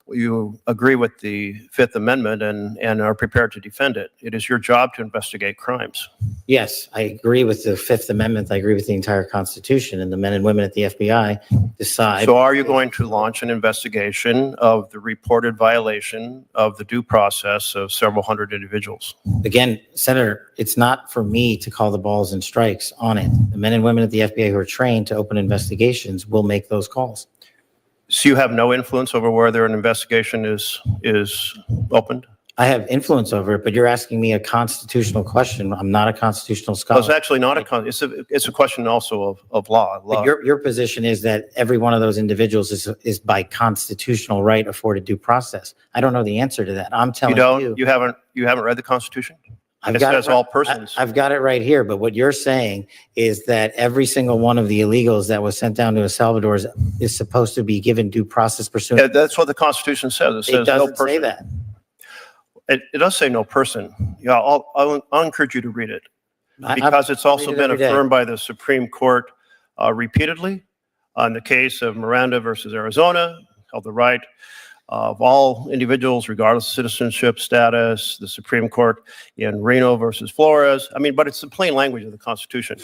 [SPEAKER 9] you agree with the Fifth Amendment and are prepared to defend it. It is your job to investigate crimes.
[SPEAKER 2] Yes, I agree with the Fifth Amendment. I agree with the entire Constitution, and the men and women at the FBI decide.
[SPEAKER 9] So are you going to launch an investigation of the reported violation of the due process of several hundred individuals?
[SPEAKER 2] Again, Senator, it's not for me to call the balls and strikes on it. The men and women at the FBI who are trained to open investigations will make those calls.
[SPEAKER 9] So you have no influence over whether an investigation is opened?
[SPEAKER 2] I have influence over it, but you're asking me a constitutional question. I'm not a constitutional
[SPEAKER 9] Well,
[SPEAKER 2] scholar.
[SPEAKER 9] it's actually not it's a question also of law.
[SPEAKER 2] But your position is that every one of those individuals is by constitutional right afforded due process. I don't know the answer to that. I'm telling you.
[SPEAKER 9] You haven't read the Constitution?
[SPEAKER 2] I've
[SPEAKER 9] It
[SPEAKER 2] got
[SPEAKER 9] says
[SPEAKER 2] it,
[SPEAKER 9] all persons.
[SPEAKER 2] I've got it right here, but what you're saying is that every single one of the illegals that was sent down to El Salvador is supposed to be given due process
[SPEAKER 9] Yeah,
[SPEAKER 2] pursuant.
[SPEAKER 9] that's what the Constitution says. It
[SPEAKER 2] It
[SPEAKER 9] says no
[SPEAKER 2] doesn't
[SPEAKER 9] person.
[SPEAKER 2] say that.
[SPEAKER 9] It does say no person. Yeah, I'll encourage you to read it because it's also
[SPEAKER 2] read it
[SPEAKER 9] been
[SPEAKER 2] every day.
[SPEAKER 9] affirmed by the Supreme Court repeatedly. On the case of Miranda versus Arizona, held the right of all individuals, regardless of citizenship status, the Supreme Court in Reno versus Flores. I mean, but it's the plain language of the Constitution.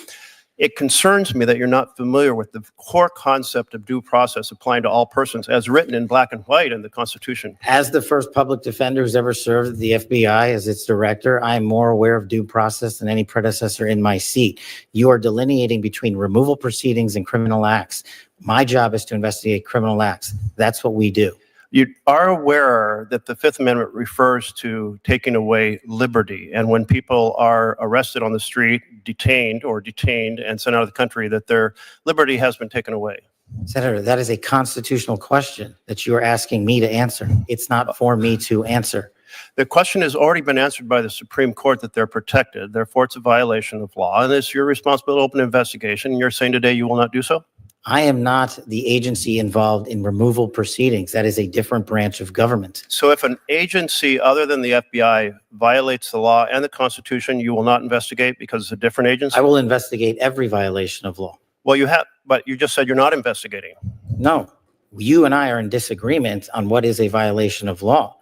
[SPEAKER 9] It concerns me that you're not familiar with the core concept of due process applying to all persons as written in black and white in the Constitution.
[SPEAKER 2] As the first public defender who's ever served at the FBI as its director, I am more aware of due process than any predecessor in my seat. You are delineating between removal proceedings and criminal acts. My job is to investigate criminal acts. That's what we do.
[SPEAKER 9] You are aware that the Fifth Amendment refers to taking away liberty. And when people are arrested on the street, detained and sent out of the country, that their liberty has been taken away.
[SPEAKER 2] Senator, that is a constitutional question that you are asking me to answer. It's not for me to answer.
[SPEAKER 9] The question has already been answered by the Supreme Court that they're protected. Therefore, it's a violation of law. And it's your responsibility to open an investigation. And you're saying today you will not do so?
[SPEAKER 2] I am not the agency involved in removal proceedings. That is a different branch of government.
[SPEAKER 9] So if an agency other than the FBI violates the law and the Constitution, you will not investigate because it's a different agency?
[SPEAKER 2] I will investigate every violation of law.
[SPEAKER 9] Well, you have, but you just said you're not investigating.
[SPEAKER 2] No, you and I are in disagreement on what is a violation of law.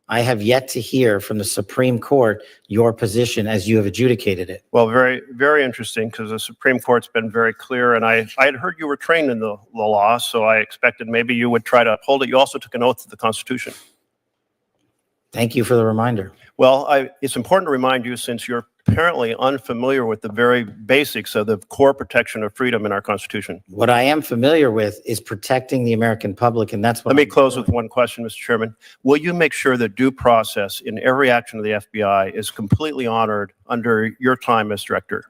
[SPEAKER 2] I have yet to hear from the Supreme Court your position as you have adjudicated it.
[SPEAKER 9] Well, very, very interesting because the Supreme Court's been very clear. And I had heard you were trained in the law, so I expected maybe you would try to uphold it. You also took an oath to the Constitution.
[SPEAKER 2] Thank you for the reminder.
[SPEAKER 9] Well, it's important to remind you, since you're apparently unfamiliar with the very basics of the core protection of freedom in our Constitution.
[SPEAKER 2] What I am familiar with is protecting the American public, and that's what
[SPEAKER 9] Let me
[SPEAKER 2] I'm
[SPEAKER 9] close
[SPEAKER 2] doing.
[SPEAKER 9] with one question, Mr. Chairman. Will you make sure that due process in every action of the FBI is completely honored under your time as director?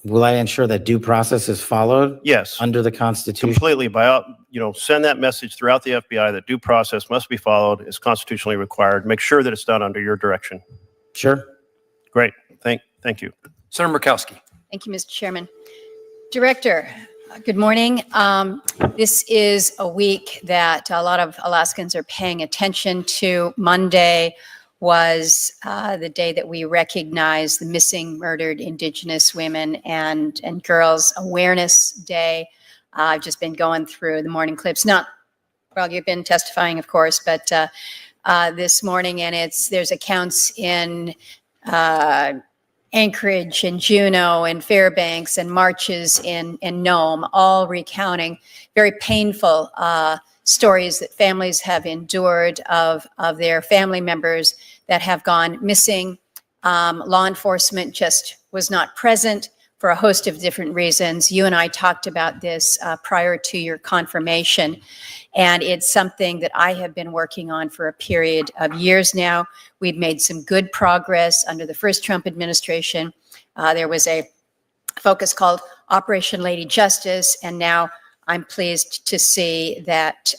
[SPEAKER 2] Will I ensure that due process is followed
[SPEAKER 9] Yes,
[SPEAKER 2] under the Constitution?
[SPEAKER 9] completely. Send that message throughout the FBI that due process must be followed, is constitutionally required. Make sure that it's done under your direction.
[SPEAKER 2] Sure.
[SPEAKER 9] Great. Thank you.
[SPEAKER 3] Senator Murkowski.
[SPEAKER 10] Thank you, Mr. Chairman. Director, good morning. This is a week that a lot of Alaskans are paying attention to. Monday was the day that we recognize the missing, murdered Indigenous women and girls Awareness Day. I've just been going through the morning clips. You've been testifying, of course, but this morning, and there's accounts in Anchorage and Juneau and Fairbanks and marches in Nome, all recounting very painful stories that families have endured of their family members that have gone missing. Law enforcement just was not present for a host of different reasons. You and I talked about this prior to your confirmation, and it's something that I have been working on for a period of years now. We've made some good progress under the first Trump administration. There was a focus called Operation Lady Justice, and now I'm pleased to see that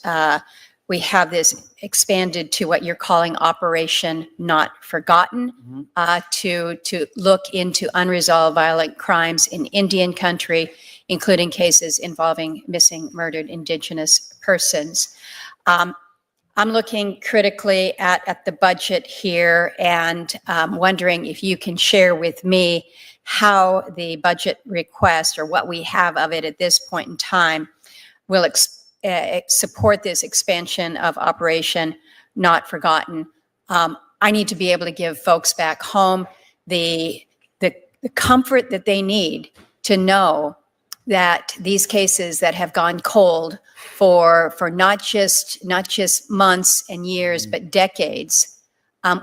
[SPEAKER 10] we have this expanded to what you're calling Operation Not Forgotten, to look into unresolved violent crimes in Indian country, including cases involving missing, murdered Indigenous persons. I'm looking critically at the budget here and wondering if you can share with me how the budget request, or what we have of it at this point in time, will support this expansion of Operation Not Forgotten. I need to be able to give folks back home the comfort that they need to know that these cases that have gone cold for not just months and years, but decades,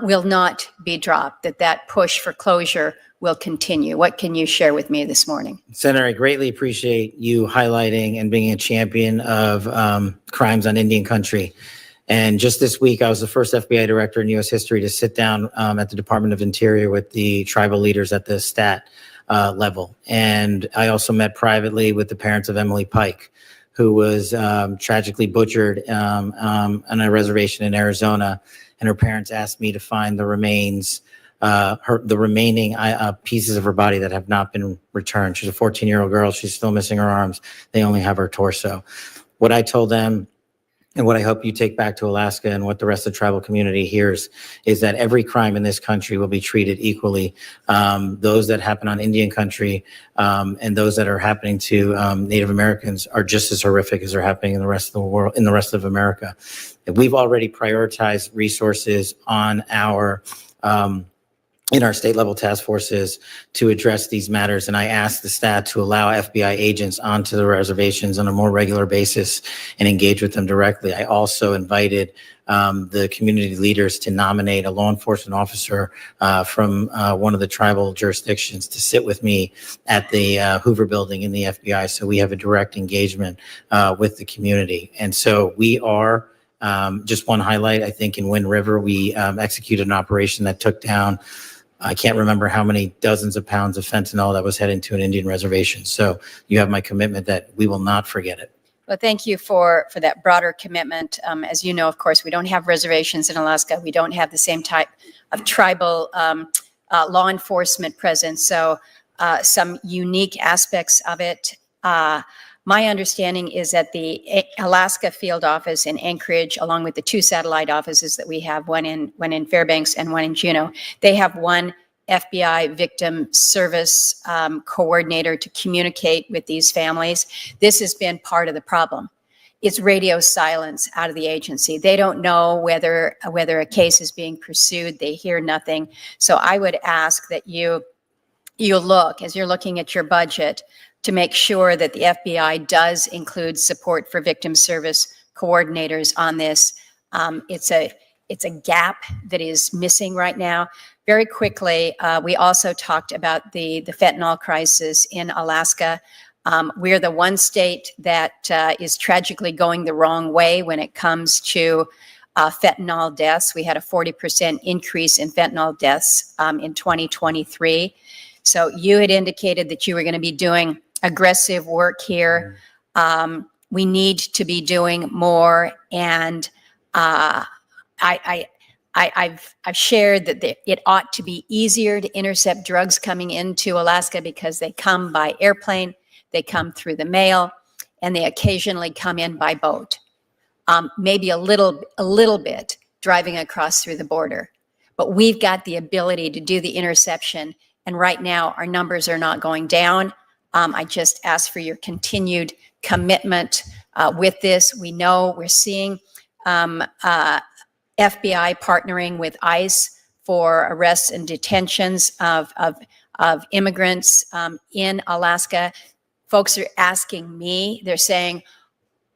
[SPEAKER 10] will not be dropped, that push for closure will continue. What can you share with me this morning?
[SPEAKER 2] Senator, I greatly appreciate you highlighting and being a champion of crimes on Indian country. And just this week, I was the first FBI director in U.S. history to sit down at the Department of Interior with the tribal leaders at the stat level. And I also met privately with the parents of Emily Pike, who was tragically butchered on a reservation in Arizona. And her parents asked me to find the remains, the remaining pieces of her body that have not been returned. She's a 14-year-old girl. She's still missing her arms. They only have her torso. What I told them, and what I hope you take back to Alaska and what the rest of the tribal community hears, is that every crime in this country will be treated equally. Those that happen on Indian country and those that are happening to Native Americans are just as horrific as they're happening in the rest of the world, in the rest of America. And we've already prioritized resources on our in our state level task forces to address these matters. And I asked the staff to allow FBI agents onto the reservations on a more regular basis and engage with them directly. I also invited the community leaders to nominate a law enforcement officer from one of the tribal jurisdictions to sit with me at the Hoover building in the FBI. So we have a direct engagement with the community. And so we are, just one highlight, I think in Wind River, we executed an operation that took down, I can't remember how many dozens of pounds of fentanyl that was heading to an Indian reservation. So you have my commitment that we will not forget it.
[SPEAKER 10] Well, thank you for that broader commitment. As you know, of course, we don't have reservations in Alaska. We don't have the same type of tribal law enforcement presence. So some unique aspects of it. My understanding is that the Alaska field office in Anchorage, along with the two satellite offices that we have, one in Fairbanks and one in Juneau, they have one FBI victim service coordinator to communicate with these families. This has been part of the problem. It's radio silence out of the agency. They don't know whether a case is being pursued. They hear nothing. So I would ask that you look, as you're looking at your budget, to make sure that the FBI does include support for victim service coordinators on this. It's a gap that is missing right now. Very quickly, we also talked about the fentanyl crisis in Alaska. We're the one state that is tragically going the wrong way when it comes to fentanyl deaths. We had a 40% increase in fentanyl deaths in 2023. So you had indicated that you were going to be doing aggressive work here. We need to be doing more, and I've shared that it ought to be easier to intercept drugs coming into Alaska because they come by airplane, they come through the mail, and they occasionally come in by boat. Maybe a little bit driving across through the border, but we've got the ability to do the interception, and right now our numbers are not going down. I just ask for your continued commitment with this. We know we're seeing FBI partnering with ICE for arrests and detentions of immigrants in Alaska. Folks are asking me, they're saying,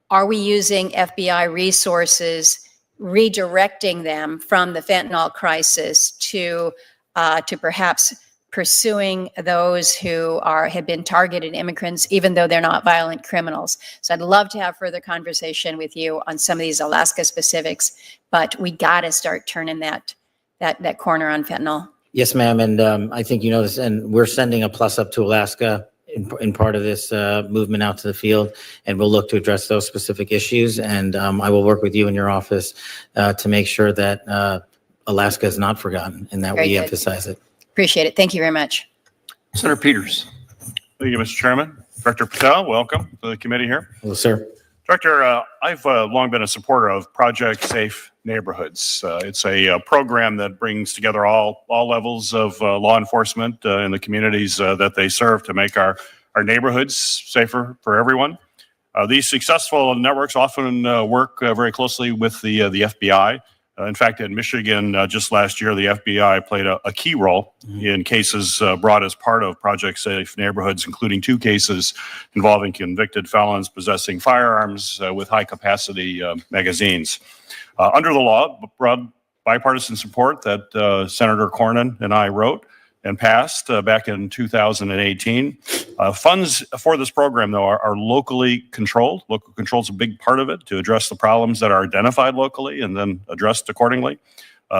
[SPEAKER 10] are we using FBI resources, redirecting them from the fentanyl crisis to perhaps pursuing those who have been targeted immigrants, even though they're not violent criminals. So I'd love to have further conversation with you on some of these Alaska specifics, but we got to start turning that corner on fentanyl.
[SPEAKER 2] Yes, ma'am. And I think you know this, and we're sending a plus up to Alaska in part of this movement out to the field, and we'll look to address those specific issues. And I will work with you in your office to make sure that Alaska is not forgotten and that we emphasize it.
[SPEAKER 10] Appreciate it. Thank you very much.
[SPEAKER 3] Senator Peters.
[SPEAKER 11] Thank you, Mr. Chairman. Director Patel, welcome to the committee here.
[SPEAKER 2] Hello, sir.
[SPEAKER 11] Director, I've long been a supporter of Project Safe Neighborhoods. It's a program that brings together all levels of law enforcement in the communities that they serve to make our neighborhoods safer for everyone. These successful networks often work very closely with the FBI. In fact, in Michigan, just last year, the FBI played a key role in cases brought as part of Project Safe Neighborhoods, including 2 cases involving convicted felons possessing firearms with high-capacity magazines. Under the law, broad bipartisan support that Senator Cornyn and I wrote and passed back in 2018. Funds for this program, though, are locally controlled. Local control is a big part of it to address the problems that are identified locally and then addressed accordingly.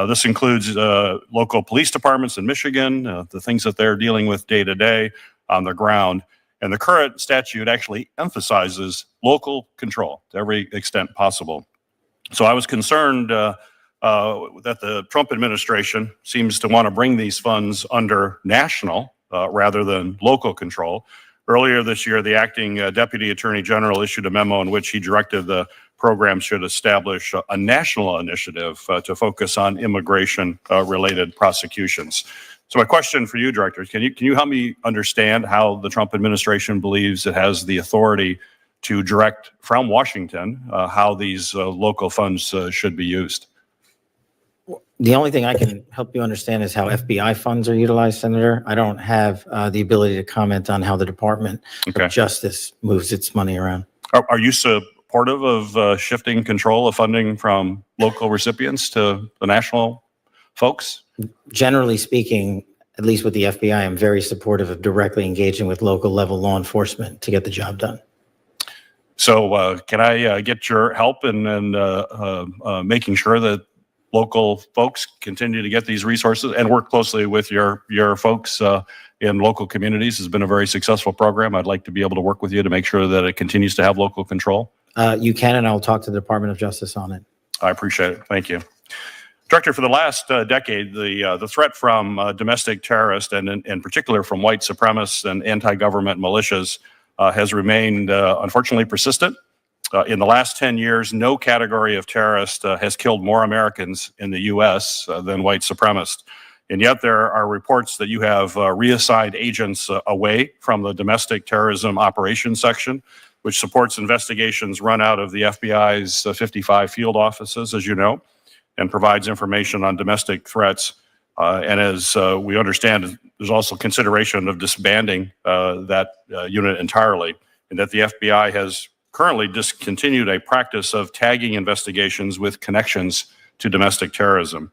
[SPEAKER 11] This includes local police departments in Michigan, the things that they're dealing with day to day on the ground. And the current statute actually emphasizes local control to every extent possible. So I was concerned that the Trump administration seems to want to bring these funds under national rather than local control. Earlier this year, the acting Deputy Attorney General issued a memo in which he directed the program should establish a national initiative to focus on immigration-related prosecutions. So my question for you, Director, can you help me understand how the Trump administration believes it has the authority to direct from Washington how these local funds should be used?
[SPEAKER 2] The only thing I can help you understand is how FBI funds are utilized, Senator. I don't have the ability to comment on how the Department of Justice moves its money around.
[SPEAKER 11] Are you supportive of shifting control of funding from local recipients to the national folks?
[SPEAKER 2] Generally speaking, at least with the FBI, I'm very supportive of directly engaging with local level law enforcement to get the job done.
[SPEAKER 11] So can I get your help in making sure that local folks continue to get these resources and work closely with your folks in local communities? Has been a very successful program. I'd like to be able to work with you to make sure that it continues to have local control.
[SPEAKER 2] You can, and I'll talk to the Department of Justice on it.
[SPEAKER 11] I appreciate it. Thank you. Director, for the last decade, the threat from domestic terrorists and in particular from white supremacists and anti-government militias has remained unfortunately persistent. In the last 10 years, no category of terrorist has killed more Americans in the U.S. Than white supremacists. And yet there are reports that you have reassigned agents away from the domestic terrorism operations section, which supports investigations run out of the FBI's 55 field offices, as you know, and provides information on domestic threats. And as we understand, there's also consideration of disbanding that unit entirely, and that the FBI has currently discontinued a practice of tagging investigations with connections to domestic terrorism.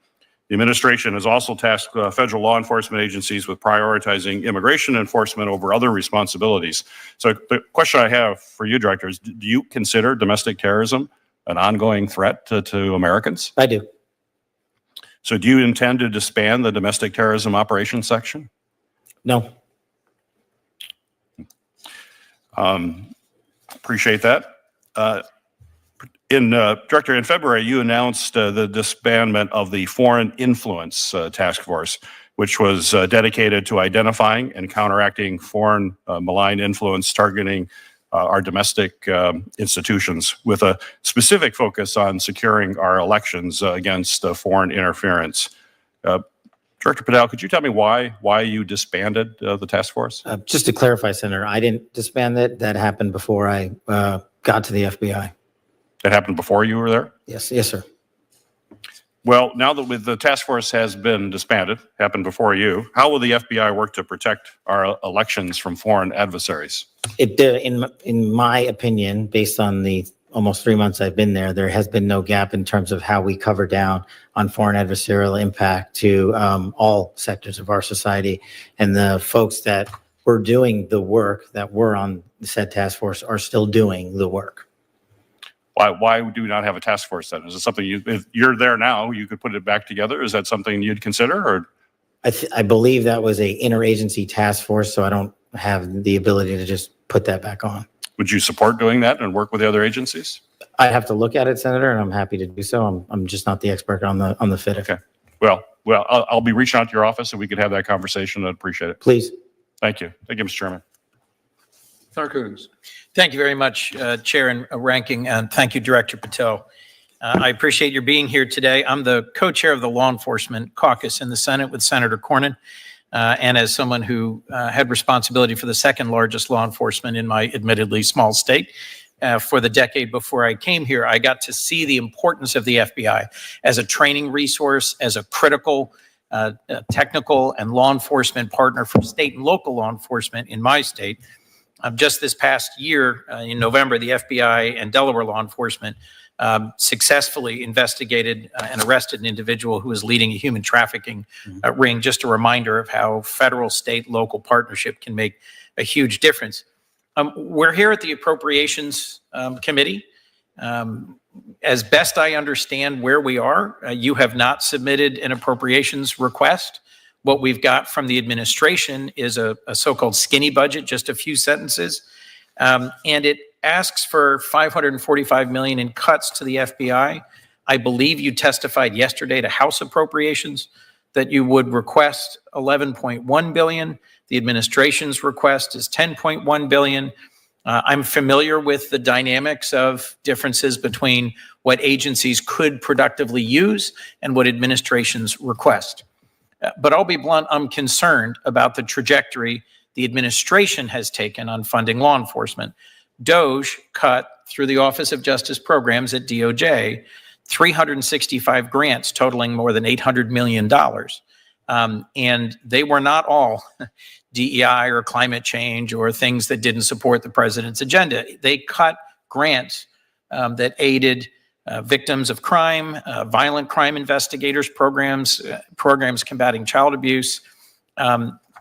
[SPEAKER 11] The administration has also tasked federal law enforcement agencies with prioritizing immigration enforcement over other responsibilities. So the question I have for you, Director, is do you consider domestic terrorism an ongoing threat to Americans?
[SPEAKER 2] I do.
[SPEAKER 11] So do you intend to disband the domestic terrorism operations section?
[SPEAKER 2] No.
[SPEAKER 11] Appreciate that. Director, in February, you announced the disbandment of the Foreign Influence Task Force, which was dedicated to identifying and counteracting foreign malign influence targeting our domestic institutions with a specific focus on securing our elections against foreign interference. Director Patel, could you tell me why you disbanded the task force?
[SPEAKER 2] Just to clarify, Senator, I didn't disband it. That happened before I got to the FBI.
[SPEAKER 11] It happened before you were there?
[SPEAKER 2] Yes, sir.
[SPEAKER 11] Well, now that the task force has been disbanded, happened before you, how will the FBI work to protect our elections from foreign adversaries?
[SPEAKER 2] In my opinion, based on the almost 3 months I've been there has been no gap in terms of how we cover down on foreign adversarial impact to all sectors of our society. And the folks that were doing the work that were on the said task force are still doing the work.
[SPEAKER 11] Why do we not have a task force then? Is it something if you're there now, you could put it back together? Is that something you'd consider? Or
[SPEAKER 2] I believe that was a interagency task force, so I don't have the ability to just put that back on.
[SPEAKER 11] Would you support doing that and work with the other agencies?
[SPEAKER 2] I'd have to look at it, Senator, and I'm happy to do so. I'm just not the expert on the fit.
[SPEAKER 11] Okay. Well, I'll be reaching out to your office and we could have that conversation. I'd appreciate it.
[SPEAKER 2] Please.
[SPEAKER 11] Thank you. Thank you, Mr. Chairman.
[SPEAKER 3] Senator Coons.
[SPEAKER 12] Thank you very much, Chair and Ranking, and thank you, Director Patel. I appreciate your being here today. I'm the co-chair of the Law Enforcement Caucus in the Senate with Senator Cornyn, and as someone who had responsibility for the second largest law enforcement in my admittedly small state, for the decade before I came here, I got to see the importance of the FBI as a training resource, as a critical technical and law enforcement partner for state and local law enforcement in my state. Just this past year, in November, the FBI and Delaware law enforcement successfully investigated and arrested an individual who was leading a human trafficking ring. Just a reminder of how federal, state, local partnership can make a huge difference. We're here at the Appropriations Committee. As best I understand where we are, you have not submitted an appropriations request. What we've got from the administration is a so-called skinny budget, just a few sentences. And it asks for $545 million in cuts to the FBI. I believe you testified yesterday to House Appropriations that you would request $11.1 billion. The administration's request is $10.1 billion. I'm familiar with the dynamics of differences between what agencies could productively use and what administrations request. But I'll be blunt, I'm concerned about the trajectory the administration has taken on funding law enforcement. DOJ cut through the Office of Justice Programs at DOJ 365 grants totaling more than $800 million. And they were not all DEI or climate change or things that didn't support the president's agenda. They cut grants that aided victims of crime, violent crime investigators, programs combating child abuse.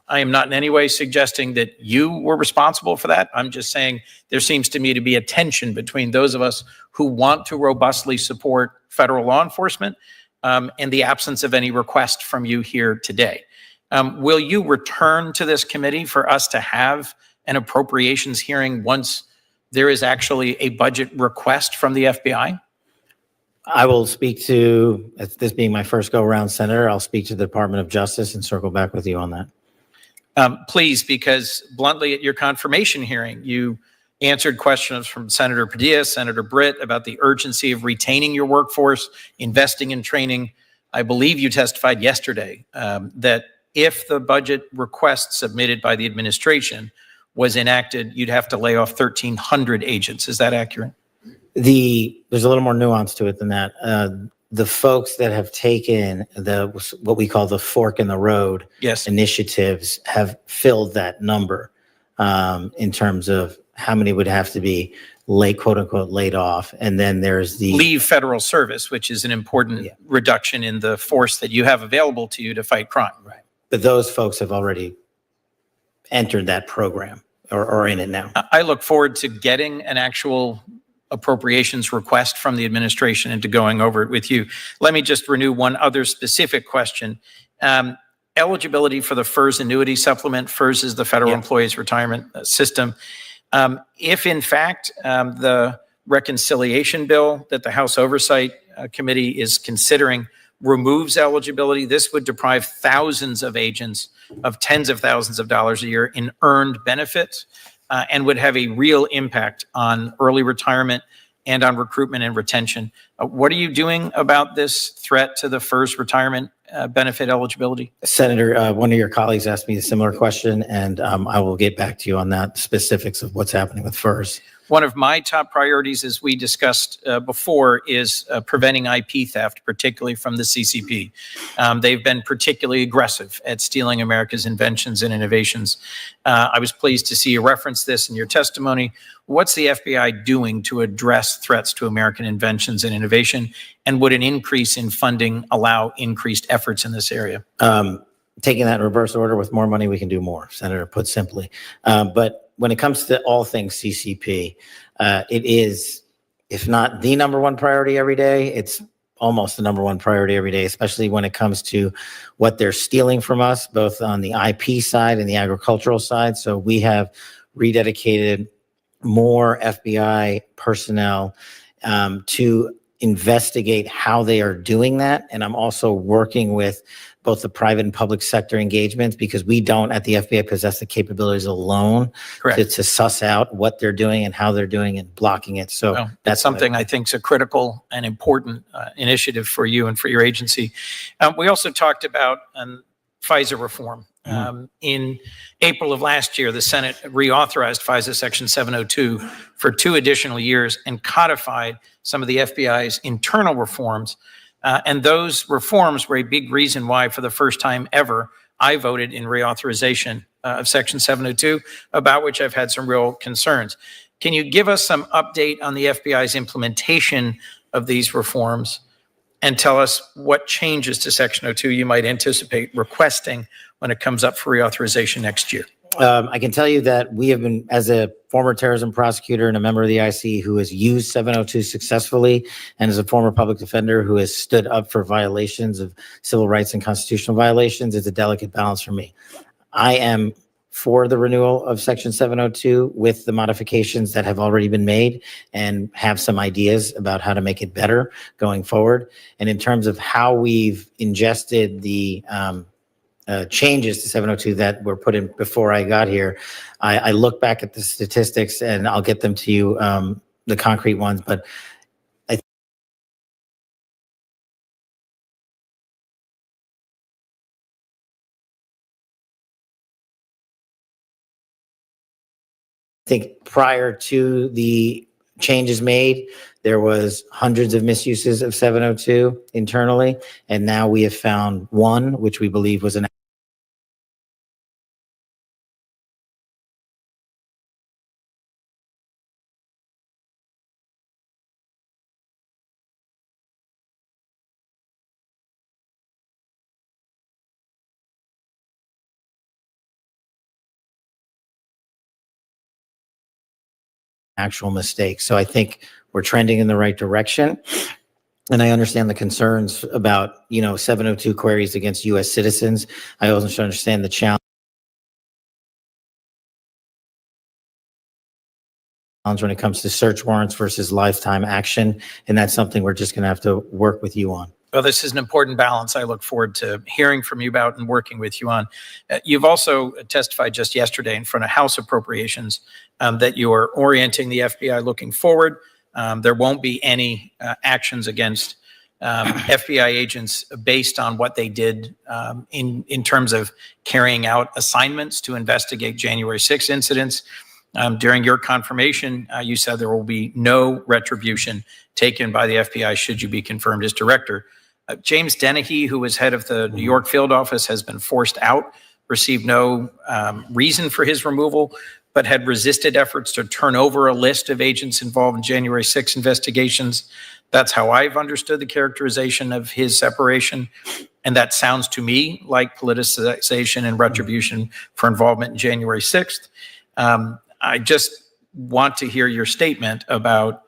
[SPEAKER 12] I am not in any way suggesting that you were responsible for that. I'm just saying there seems to me to be a tension between those of us who want to robustly support federal law enforcement and the absence of any request from you here today. Will you return to this committee for us to have an appropriations hearing once there is actually a budget request from the FBI?
[SPEAKER 2] I will speak to, this being my first go-around, Senator, I'll speak to the Department of Justice and circle back with you on that.
[SPEAKER 12] Please, because bluntly at your confirmation hearing, you answered questions from Senator Padilla, Senator Britt about the urgency of retaining your workforce, investing in training. I believe you testified yesterday that if the budget request submitted by the administration was enacted, you'd have to lay off 1,300 agents. Is that accurate?
[SPEAKER 2] There's a little more nuance to it than that. The folks that have taken what we call the fork in the road initiatives have filled that number in terms of how many would have to be quote unquote laid off. And then there's the
[SPEAKER 12] leave federal service, which is an important reduction in the force that you have available to you to fight crime.
[SPEAKER 2] Right. But those folks have already entered that program or are in it now.
[SPEAKER 12] I look forward to getting an actual appropriations request from the administration and to going over it with you. Let me just renew one other specific question. Eligibility for the FERS annuity supplement. FERS is the Federal Employees Retirement System. If in fact the reconciliation bill that the House Oversight Committee is considering removes eligibility, this would deprive thousands of agents of tens of thousands of dollars a year in earned benefits. And would have a real impact on early retirement and on recruitment and retention. What are you doing about this threat to the FERS retirement benefit eligibility?
[SPEAKER 2] Senator, one of your colleagues asked me a similar question, and I will get back to you on that specifics of what's happening with FERS.
[SPEAKER 12] One of my top priorities, as we discussed before, is preventing IP theft, particularly from the CCP. They've been particularly aggressive at stealing America's inventions and innovations. I was pleased to see you reference this in your testimony. What's the FBI doing to address threats to American inventions and innovation? And would an increase in funding allow increased efforts in this area?
[SPEAKER 2] Taking that in reverse order, with more money, we can do more, Senator, put simply. But when it comes to all things CCP, it is, if not the number one priority every day, it's almost the number one priority every day, especially when it comes to what they're stealing from us, both on the IP side and the agricultural side. So we have rededicated more FBI personnel to investigate how they are doing that. And I'm also working with both the private and public sector engagements, because we don't at the FBI possess the capabilities alone to suss out what they're doing and how they're doing and blocking it. So
[SPEAKER 12] that's something I think is a critical and important initiative for you and for your agency. We also talked about FISA reform. In April of last year, the Senate reauthorized FISA Section 702 for 2 additional years and codified some of the FBI's internal reforms. And those reforms were a big reason why, for the first time ever, I voted in reauthorization of Section 702, about which I've had some real concerns. Can you give us some update on the FBI's implementation of these reforms and tell us what changes to Section 02 you might anticipate requesting when it comes up for reauthorization next year?
[SPEAKER 2] I can tell you that we have been, as a former terrorism prosecutor and a member of the IC who has used 702 successfully, and as a former public defender who has stood up for violations of civil rights and constitutional violations, it's a delicate balance for me. I am for the renewal of Section 702 with the modifications that have already been made, and have some ideas about how to make it better going forward. And in terms of how we've ingested the changes to 702 that were put in before I got here, I look back at the statistics and I'll get them to you, the concrete ones, but I think prior to the changes made, there was hundreds of misuses of 702 internally, and now we have found one, which we believe was an actual mistake. So I think we're trending in the right direction. And I understand the concerns about, 702 queries against U.S. citizens. I also understand the challenge when it comes to search warrants versus lifetime action. And that's something we're just going to have to work with you on.
[SPEAKER 12] Well, this is an important balance I look forward to hearing from you about and working with you on. You've also testified just yesterday in front of House Appropriations that you are orienting the FBI looking forward. There won't be any actions against FBI agents based on what they did in terms of carrying out assignments to investigate January 6 incidents. During your confirmation, you said there will be no retribution taken by the FBI should you be confirmed as director. James Dennehy, who was head of the New York field office, has been forced out, received no reason for his removal, but had resisted efforts to turn over a list of agents involved in January 6 investigations. That's how I've understood the characterization of his separation. And that sounds to me like politicization and retribution for involvement in January 6th. I just want to hear your statement about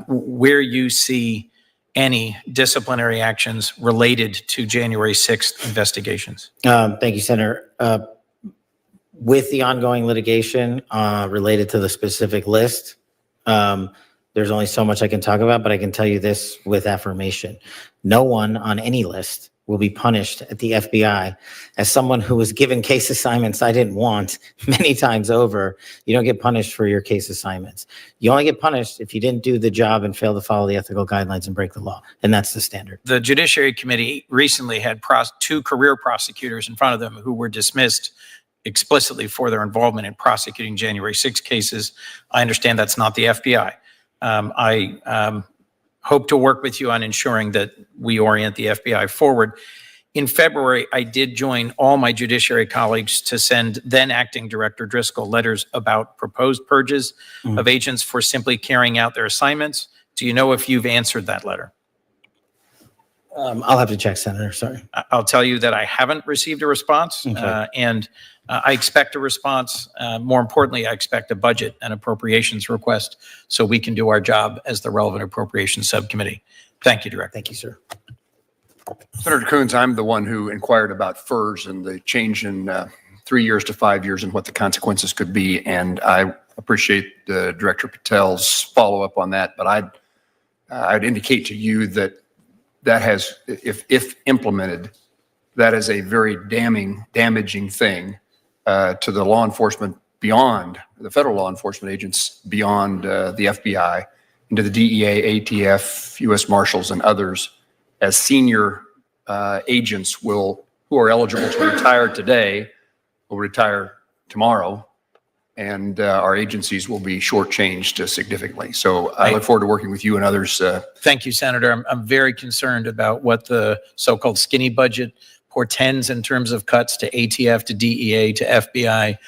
[SPEAKER 12] where you see any disciplinary actions related to January 6th investigations.
[SPEAKER 2] Thank you, Senator. With the ongoing litigation related to the specific list, there's only so much I can talk about, but I can tell you this with affirmation. No one on any list will be punished at the FBI. As someone who was given case assignments I didn't want many times over, you don't get punished for your case assignments. You only get punished if you didn't do the job and fail to follow the ethical guidelines and break the law. And that's the standard.
[SPEAKER 12] The Judiciary Committee recently had 2 career prosecutors in front of them who were dismissed explicitly for their involvement in prosecuting January 6 cases. I understand that's not the FBI. I hope to work with you on ensuring that we orient the FBI forward. In February, I did join all my judiciary colleagues to send then acting Director Driscoll letters about proposed purges of agents for simply carrying out their assignments. Do you know if you've answered that letter?
[SPEAKER 2] I'll have to check, Senator. Sorry.
[SPEAKER 12] I'll tell you that I haven't received a response,
[SPEAKER 2] Okay.
[SPEAKER 12] and I expect a response. More importantly, I expect a budget and appropriations request so we can do our job as the relevant appropriations subcommittee. Thank you, Director.
[SPEAKER 2] Thank you, sir.
[SPEAKER 3] Senator Coons, I'm the one who inquired about FERS and the change in 3 years to 5 years and what the consequences could be. And I appreciate Director Patel's follow-up on that. But I'd indicate to you that has, if implemented, that is a very damaging thing to the law enforcement beyond, the federal law enforcement agents beyond the FBI, into the DEA, ATF, U.S. Marshals, and others, as senior agents who who are eligible to retire today will retire tomorrow, and our agencies will be shortchanged significantly. So I look forward to working with you and others.
[SPEAKER 12] Thank you, Senator. I'm very concerned about what the so-called skinny budget portends in terms of cuts to ATF, to DEA, to FBI.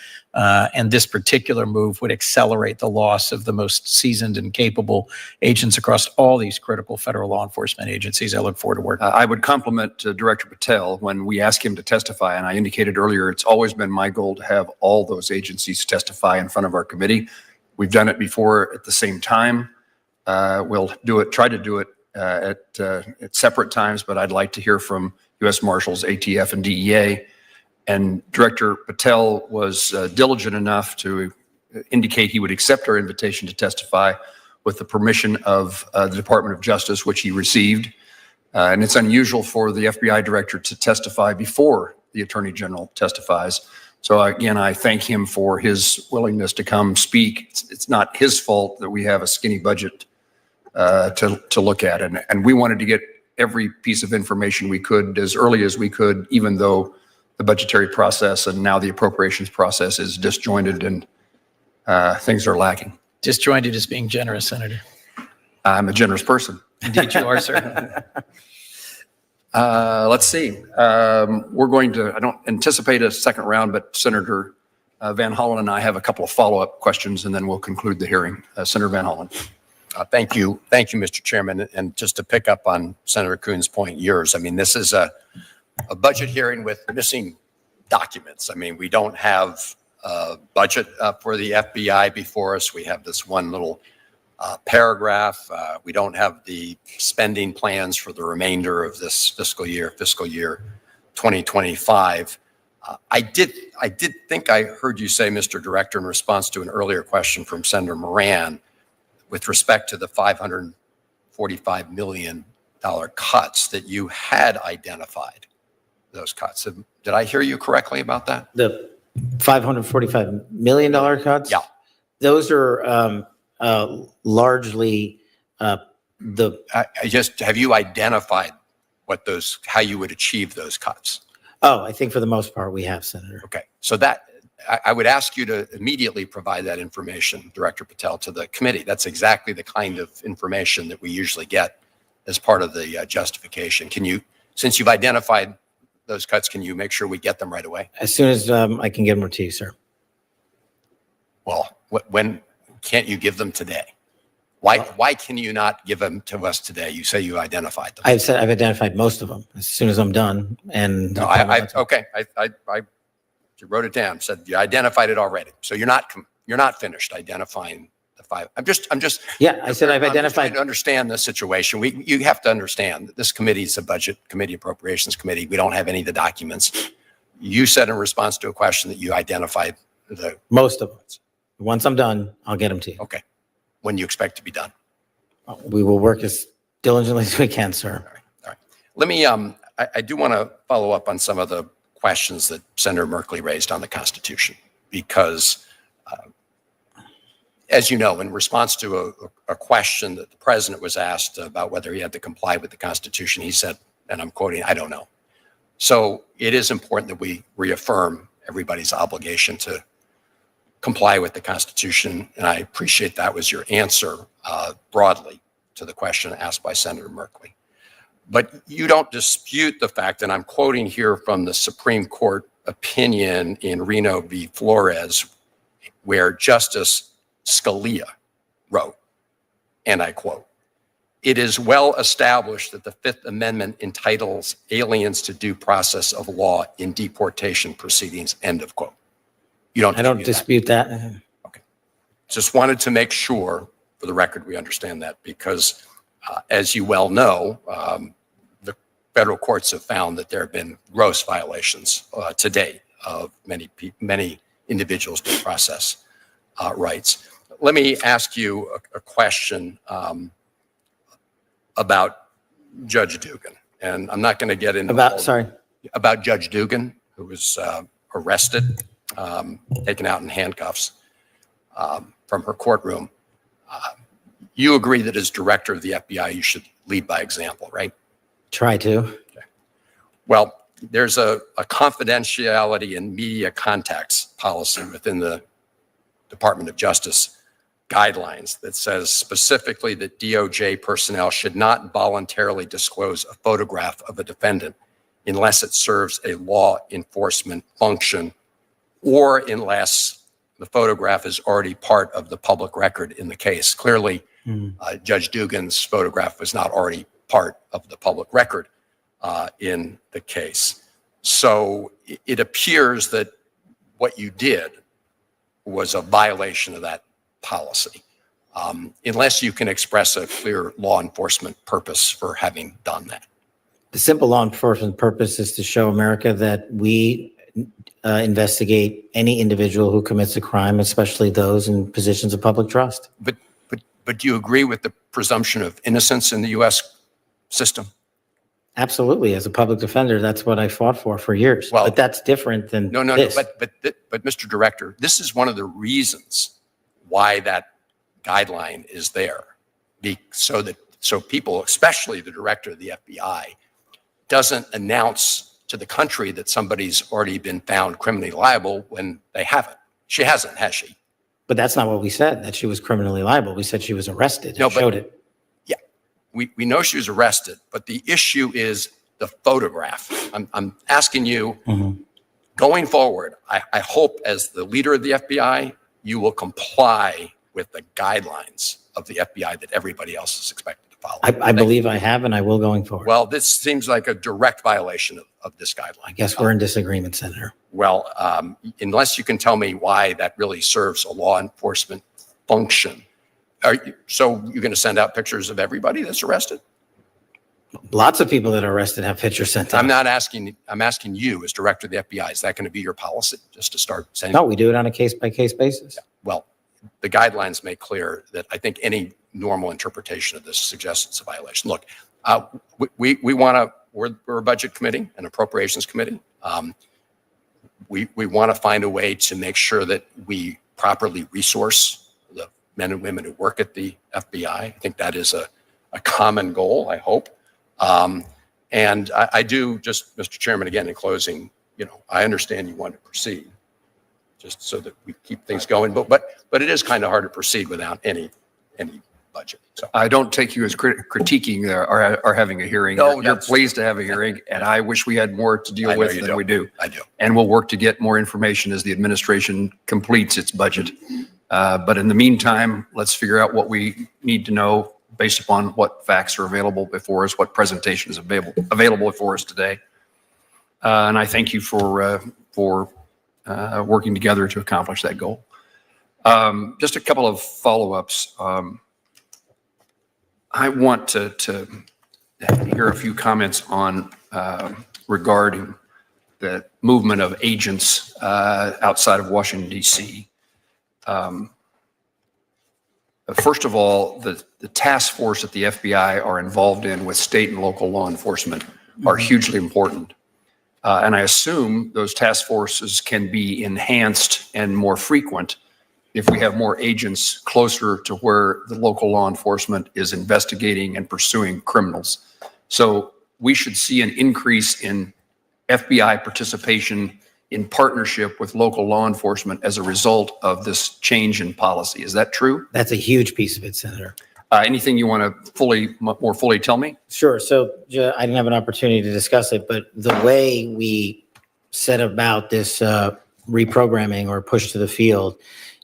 [SPEAKER 12] And this particular move would accelerate the loss of the most seasoned and capable agents across all these critical federal law enforcement agencies. I look forward to working.
[SPEAKER 3] I would compliment Director Patel when we ask him to testify, and I indicated earlier, it's always been my goal to have all those agencies testify in front of our committee. We've done it before at the same time. We'll do it, try to do it at separate times, but I'd like to hear from U.S. Marshals, ATF, and DEA. And Director Patel was diligent enough to indicate he would accept our invitation to testify with the permission of the Department of Justice, which he received. And it's unusual for the FBI director to testify before the Attorney General testifies. So again, I thank him for his willingness to come speak. It's not his fault that we have a skinny budget to look at. And we wanted to get every piece of information we could as early as we could, even though the budgetary process and now the appropriations process is disjointed and things are lacking.
[SPEAKER 12] Disjointed is being generous, Senator.
[SPEAKER 3] I'm a generous person.
[SPEAKER 12] Indeed you are, sir.
[SPEAKER 3] Let's see. We're going to, I don't anticipate a second round, but Senator Van Hollen and I have a couple of follow-up questions, and then we'll conclude the hearing. Senator Van Hollen.
[SPEAKER 13] Thank you. Thank you, Mr. Chairman. And just to pick up on Senator Kuhn's point, yours, I mean, this is a budget hearing with missing documents. I mean, we don't have a budget for the FBI before us. We have this one little paragraph. We don't have the spending plans for the remainder of this fiscal year 2025. I did think I heard you say, Mr. Director, in response to an earlier question from Senator Moran, with respect to the $545 million cuts, that you had identified those cuts. Did I hear you correctly about that?
[SPEAKER 2] The $545 million cuts?
[SPEAKER 13] Yeah.
[SPEAKER 2] Those are largely
[SPEAKER 13] I just, have you identified what those, how you would achieve those cuts?
[SPEAKER 2] Oh, I think for the most part we have, Senator.
[SPEAKER 13] Okay. So that, I would ask you to immediately provide that information, Director Patel, to the committee. That's exactly the kind of information that we usually get as part of the justification. Can you, since you've identified those cuts, can you make sure we get them right away?
[SPEAKER 2] As soon as I can get them to you, sir.
[SPEAKER 13] Well, when can't you give them today? Why can you not give them to us today? You say you identified them.
[SPEAKER 2] I've said I've identified most of them as soon as I'm done. And
[SPEAKER 13] No, okay. I wrote it down, said you identified it already. So you're not finished identifying the five. I'm just.
[SPEAKER 2] Yeah, I said I've
[SPEAKER 13] I'm just
[SPEAKER 2] identified.
[SPEAKER 13] trying to understand the situation. You have to understand that this committee is a budget committee, appropriations committee. We don't have any of the documents. You said in response to a question that you identified the.
[SPEAKER 2] Most of them. Once I'm done, I'll get them to you.
[SPEAKER 13] Okay. When you expect to be done.
[SPEAKER 2] We will work as diligently as we can, sir.
[SPEAKER 13] All right. Let me, I do want to follow up on some of the questions that Senator Merkley raised on the Constitution, because as you know, in response to a question that the president was asked about whether he had to comply with the Constitution, he said, and I'm quoting, "I don't know." So it is important that we reaffirm everybody's obligation to comply with the Constitution, and I appreciate that was your answer broadly to the question asked by Senator Merkley. But you don't dispute the fact, and I'm quoting here from the Supreme Court opinion in Reno v. Flores, where Justice Scalia wrote, and I quote, "It is well established that the Fifth Amendment entitles aliens to due process of law in deportation proceedings," end of quote. You don't.
[SPEAKER 2] I don't dispute that.
[SPEAKER 13] Okay. Just wanted to make sure, for the record, we understand that, because as you well know, the federal courts have found that there have been gross violations to date of many individuals' due process rights. Let me ask you a question about Judge Dugan, and I'm not going to get into about Judge Dugan, who was arrested, taken out in handcuffs from her courtroom. You agree that as director of the FBI, you should lead by example, right?
[SPEAKER 2] Try to.
[SPEAKER 13] Okay. Well, there's a confidentiality and media contacts policy within the Department of Justice guidelines that says specifically that DOJ personnel should not voluntarily disclose a photograph of a defendant unless it serves a law enforcement function or unless the photograph is already part of the public record in the case. Clearly, Judge Dugan's photograph was not already part of the public record in the case. So it appears that what you did was a violation of that policy, unless you can express a clear law enforcement purpose for having done that.
[SPEAKER 2] The simple law enforcement purpose is to show America that we investigate any individual who commits a crime, especially those in positions of public trust.
[SPEAKER 13] But do you agree with the presumption of innocence in the U.S. system?
[SPEAKER 2] Absolutely. As a public defender, that's what I fought for years.
[SPEAKER 13] Well,
[SPEAKER 2] but that's different than
[SPEAKER 13] No,
[SPEAKER 2] this.
[SPEAKER 13] but Mr. Director, this is one of the reasons why that guideline is there. So people, especially the director of the FBI, doesn't announce to the country that somebody's already been found criminally liable when they haven't. She hasn't, has she?
[SPEAKER 2] But that's not what we said, that she was criminally liable. We said she was arrested.
[SPEAKER 13] No,
[SPEAKER 2] It showed it.
[SPEAKER 13] Yeah, we know she was arrested, but the issue is the photograph. I'm asking you, going forward, I hope as the leader of the FBI, you will comply with the guidelines of the FBI that everybody else is expected to follow.
[SPEAKER 2] I believe I have, and I will going forward.
[SPEAKER 13] Well, this seems like a direct violation of this guideline.
[SPEAKER 2] I guess we're in disagreement, Senator.
[SPEAKER 13] Well, unless you can tell me why that really serves a law enforcement function. So you're going to send out pictures of everybody that's arrested?
[SPEAKER 2] Lots of people that are arrested have pictures sent out.
[SPEAKER 13] I'm asking you as director of the FBI, is that going to be your policy just to start saying?
[SPEAKER 2] No, we do it on a case-by-case basis.
[SPEAKER 13] Well, the guidelines make clear that I think any normal interpretation of this suggests it's a violation. Look, we want to, we're a budget committee, an appropriations committee. We want to find a way to make sure that we properly resource the men and women who work at the FBI. I think that is a common goal, I hope. And I do just, Mr. Chairman, again, in closing, I understand you want to proceed just so that we keep things going, but it is kind of hard to proceed without any budget. So
[SPEAKER 3] I don't take you as critiquing or having a hearing.
[SPEAKER 13] No,
[SPEAKER 3] You're pleased to have a hearing, and I wish we had more to
[SPEAKER 13] I
[SPEAKER 3] deal
[SPEAKER 13] know
[SPEAKER 3] with
[SPEAKER 13] you
[SPEAKER 3] than
[SPEAKER 13] don't.
[SPEAKER 3] we do.
[SPEAKER 13] I do.
[SPEAKER 3] And we'll work to get more information as the administration completes its budget. But in the meantime, let's figure out what we need to know based upon what facts are available before us, what presentation is available for us today. And I thank you for working together to accomplish that goal. Just a couple of follow-ups. I want to hear a few comments on regarding the movement of agents outside of Washington, D.C. First of all, the task force that the FBI are involved in with state and local law enforcement are hugely important. And I assume those task forces can be enhanced and more frequent if we have more agents closer to where the local law enforcement is investigating and pursuing criminals. So we should see an increase in FBI participation in partnership with local law enforcement as a result of this change in policy. Is that true?
[SPEAKER 2] That's a huge piece of it, Senator.
[SPEAKER 3] Anything you want to more fully tell me?
[SPEAKER 2] Sure. So I didn't have an opportunity to discuss it, but the way we set about this reprogramming or push to the field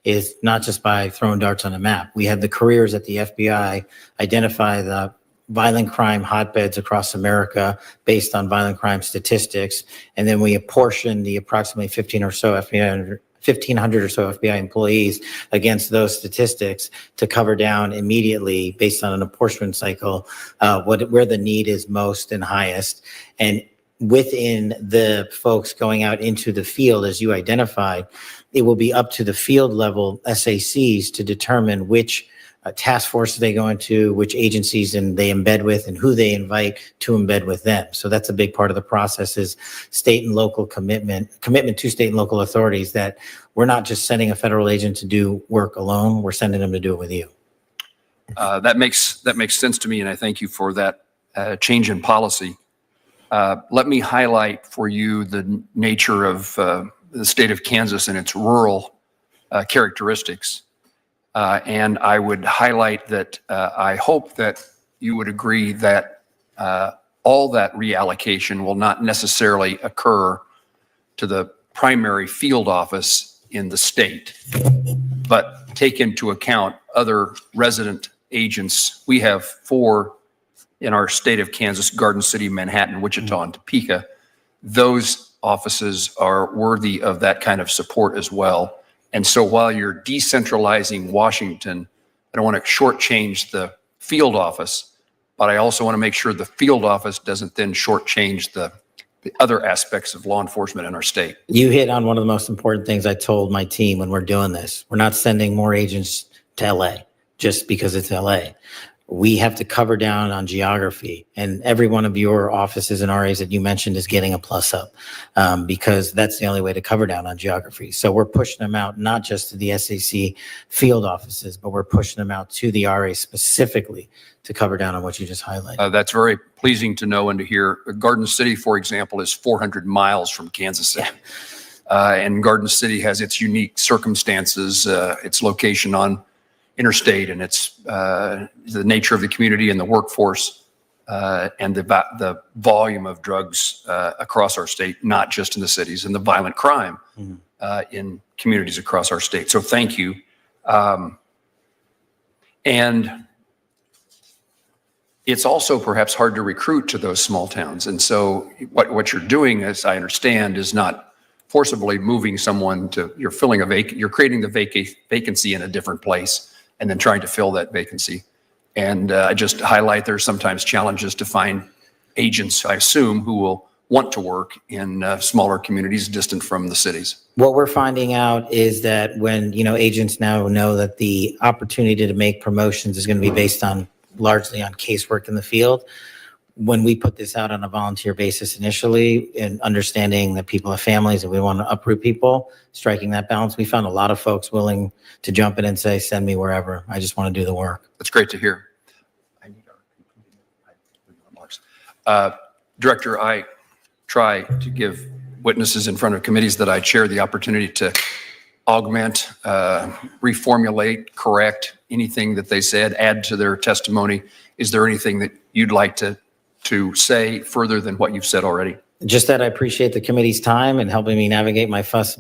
[SPEAKER 2] is not just by throwing darts on a map. We had the careers at the FBI identify the violent crime hotbeds across America based on violent crime statistics. And then we apportion the approximately 1,500 or so FBI employees against those statistics to cover down immediately based on an apportionment cycle, where the need is most and highest. And within the folks going out into the field, as you identified, it will be up to the field level SACs to determine which task force they go into, which agencies and they embed with, and who they invite to embed with them. So that's a big part of the process is state and local commitment to state and local authorities that we're not just sending a federal agent to do work alone, we're sending them to do it with you.
[SPEAKER 3] That makes sense to me, and I thank you for that change in policy. Let me highlight for you the nature of the state of Kansas and its rural characteristics. And I would highlight that I hope that you would agree that all that reallocation will not necessarily occur to the primary field office in the state, but take into account other resident agents. We have 4 in our state of Kansas: Garden City, Manhattan, Wichita, and Topeka. Those offices are worthy of that kind of support as well. And so while you're decentralizing Washington, I don't want to shortchange the field office, but I also want to make sure the field office doesn't then shortchange the other aspects of law enforcement in our state.
[SPEAKER 2] You hit on one of the most important things I told my team when we're doing this. We're not sending more agents to LA just because it's LA. We have to cover down on geography, and every one of your offices and RAs that you mentioned is getting a plus up because that's the only way to cover down on geography. So we're pushing them out, not just to the SAC field offices, but we're pushing them out to the RA specifically to cover down on what you just highlighted.
[SPEAKER 3] That's very pleasing to know and to hear. Garden City, for example, is 400 miles from Kansas City. And Garden City has its unique circumstances, its location on interstate, and it's the nature of the community and the workforce and the volume of drugs across our state, not just in the cities, and the violent crime in communities across our state. So thank you. And it's also perhaps hard to recruit to those small towns. And so what you're doing, as I understand, is not forcibly moving someone to, you're creating the vacancy in a different place and then trying to fill that vacancy. And I just highlight there's sometimes challenges to find agents, I assume, who will want to work in smaller communities distant from the cities.
[SPEAKER 2] What we're finding out is that when, agents now know that the opportunity to make promotions is going to be based on largely on casework in the field. When we put this out on a volunteer basis initially, and understanding that people have families and we want to uproot people, striking that balance, we found a lot of folks willing to jump in and say, send me wherever. I just want to do the work.
[SPEAKER 3] That's great to hear. Director, I try to give witnesses in front of committees that I chair the opportunity to augment, reformulate, correct anything that they said, add to their testimony. Is there anything that you'd like to say further than what you've said already?
[SPEAKER 2] Just that I appreciate the committee's time and helping me navigate my first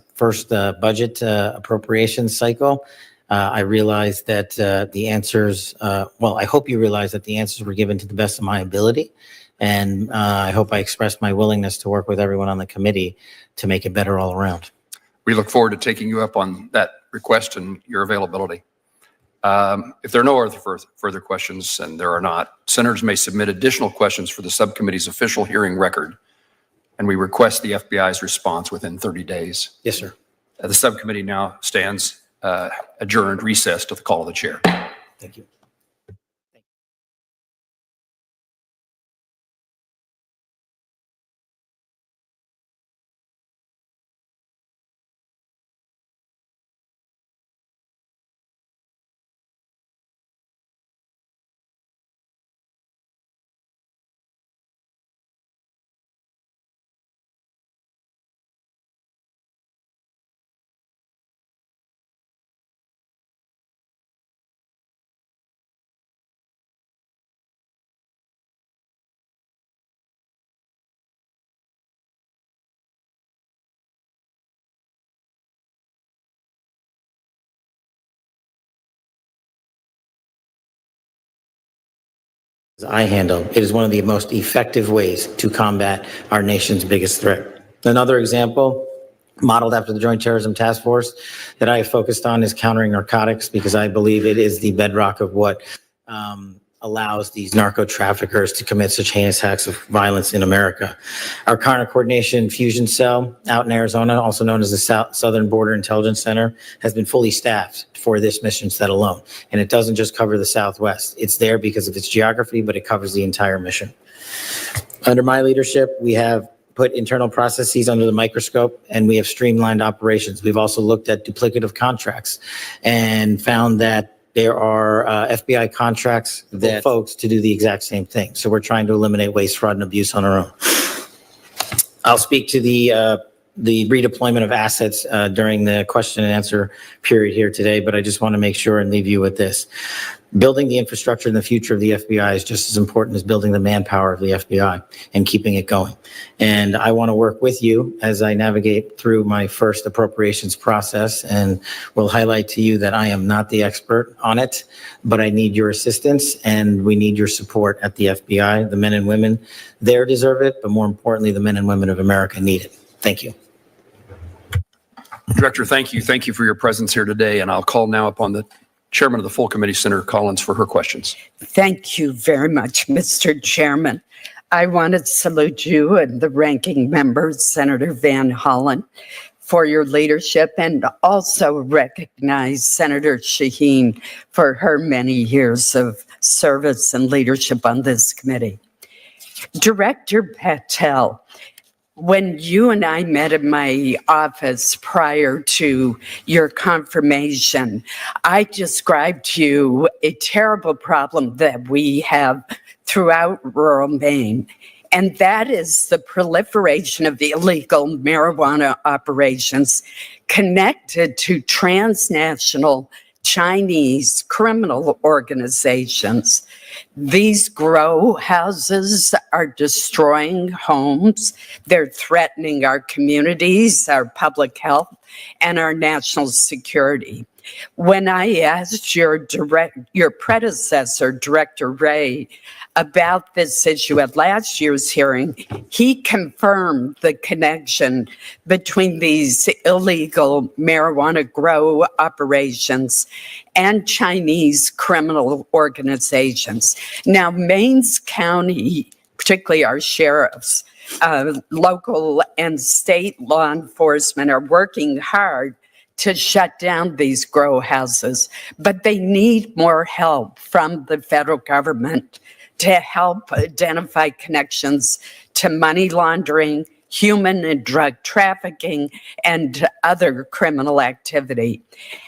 [SPEAKER 2] budget appropriations cycle. I realize that the answers, I hope you realize that the answers were given to the best of my ability. And I hope I expressed my willingness to work with everyone on the committee to make it better all around.
[SPEAKER 3] We look forward to taking you up on that request and your availability. If there are no further questions, and there are not, senators may submit additional questions for the subcommittee's official hearing record, and we request the FBI's response within 30 days.
[SPEAKER 2] Yes, sir.
[SPEAKER 3] The subcommittee now stands adjourned, recessed to the call of the chair.
[SPEAKER 2] Thank you. I handle. It is one of the most effective ways to combat our nation's biggest threat. Another example, modeled after the Joint Terrorism Task Force, that I focused on is countering narcotics, because I believe it is the bedrock of what allows these narco traffickers to commit such heinous acts of violence in America. Our Counter Coordination Fusion Cell out in Arizona, also known as the Southern Border Intelligence Center, has been fully staffed for this mission set alone. And it doesn't just cover the Southwest. It's there because of its geography, but it covers the entire mission. Under my leadership, we have put internal processes under the microscope, and we have streamlined operations. We've also looked at duplicative contracts and found that there are FBI contracts that folks to do the exact same thing. So we're trying to eliminate waste, fraud, and abuse on our own. I'll speak to the redeployment of assets during the question and answer period here today, but I just want to make sure and leave you with this. Building the infrastructure in the future of the FBI is just as important as building the manpower of the FBI and keeping it going. And I want to work with you as I navigate through my first appropriations process, and will highlight to you that I am not the expert on it, but I need your assistance and we need your support at the FBI. The men and women there deserve it, but more importantly, the men and women of America need it. Thank you.
[SPEAKER 3] Director, thank you. Thank you for your presence here today. And I'll call now upon the Chairman of the full committee, Senator Collins, for her questions.
[SPEAKER 14] Thank you very much, Mr. Chairman. I want to salute you and the ranking member, Senator Van Hollen, for your leadership, and also recognize Senator Shaheen for her many years of service and leadership on this committee. Director Patel, when you and I met in my office prior to your confirmation, I described to you a terrible problem that we have throughout rural Maine, and that is the proliferation of illegal marijuana operations connected to transnational Chinese criminal organizations. These grow houses are destroying homes. They're threatening our communities, our public health, and our national security. When I asked your predecessor, Director Ray, about this issue at last year's hearing, he confirmed the connection between these illegal marijuana grow operations and Chinese criminal organizations. Now, Maine's county, particularly our sheriffs, local and state law enforcement are working hard to shut down these grow houses, but they need more help from the federal government to help identify connections to money laundering, human and drug trafficking, and other criminal activity.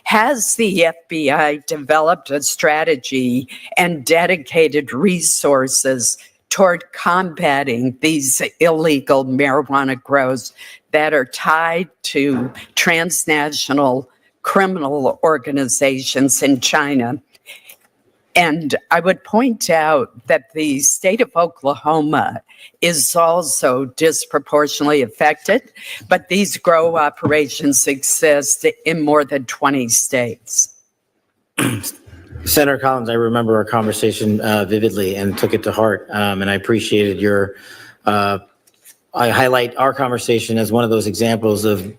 [SPEAKER 14] Has the FBI developed a strategy and dedicated resources toward combating these illegal marijuana grows that are tied to transnational criminal organizations in China? And I would point out that the state of Oklahoma is also disproportionately affected, but these grow operations exist in more than 20 states.
[SPEAKER 2] Senator Collins, I remember our conversation vividly and took it to heart. And I appreciated your, I highlight our conversation as one of those examples of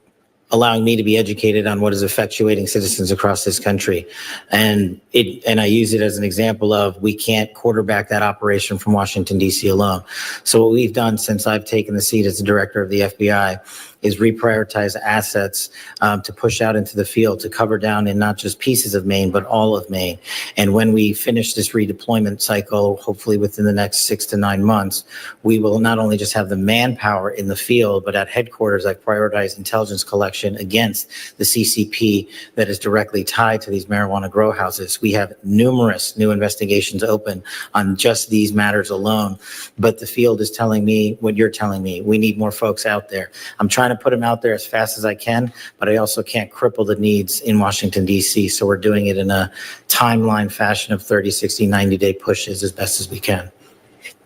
[SPEAKER 2] allowing me to be educated on what is effectuating citizens across this country. And I use it as an example of we can't quarterback that operation from Washington, D.C. alone. So what we've done since I've taken the seat as the director of the FBI is reprioritize assets to push out into the field to cover down in not just pieces of Maine, but all of Maine. And when we finish this redeployment cycle, hopefully within the next 6 to 9 months, we will not only just have the manpower in the field, but at headquarters, I've prioritized intelligence collection against the CCP that is directly tied to these marijuana grow houses. We have numerous new investigations open on just these matters alone, but the field is telling me what you're telling me. We need more folks out there. I'm trying to put them out there as fast as I can, but I also can't cripple the needs in Washington, D.C. So we're doing it in a timeline fashion of 30, 60, 90-day pushes as best as we can.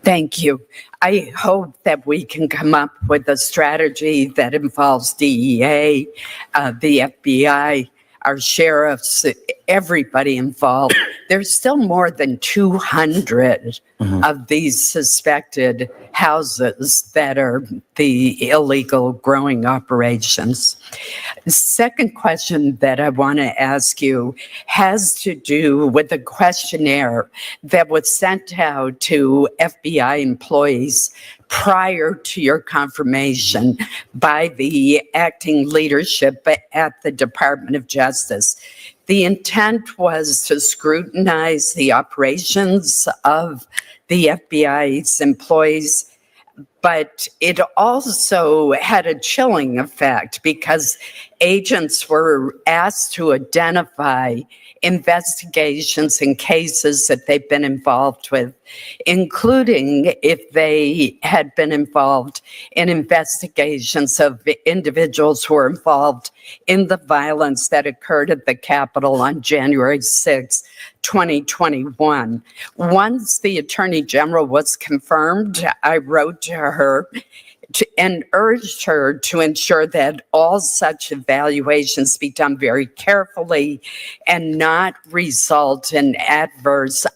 [SPEAKER 14] Thank you. I hope that we can come up with a strategy that involves DEA, the FBI, our sheriffs, everybody involved. There's still more than 200 of these suspected houses that are the illegal growing operations. The second question that I want to ask you has to do with a questionnaire that was sent out to FBI employees prior to your confirmation by the acting leadership at the Department of Justice. The intent was to scrutinize the operations of the FBI's employees, but it also had a chilling effect because agents were asked to identify investigations and cases that they've been involved with, including if they had been involved in investigations of individuals who were involved in the violence that occurred at the Capitol on January 6, 2021. Once the Attorney General was confirmed, I wrote to her and urged her to ensure that all such evaluations be done very carefully and not result in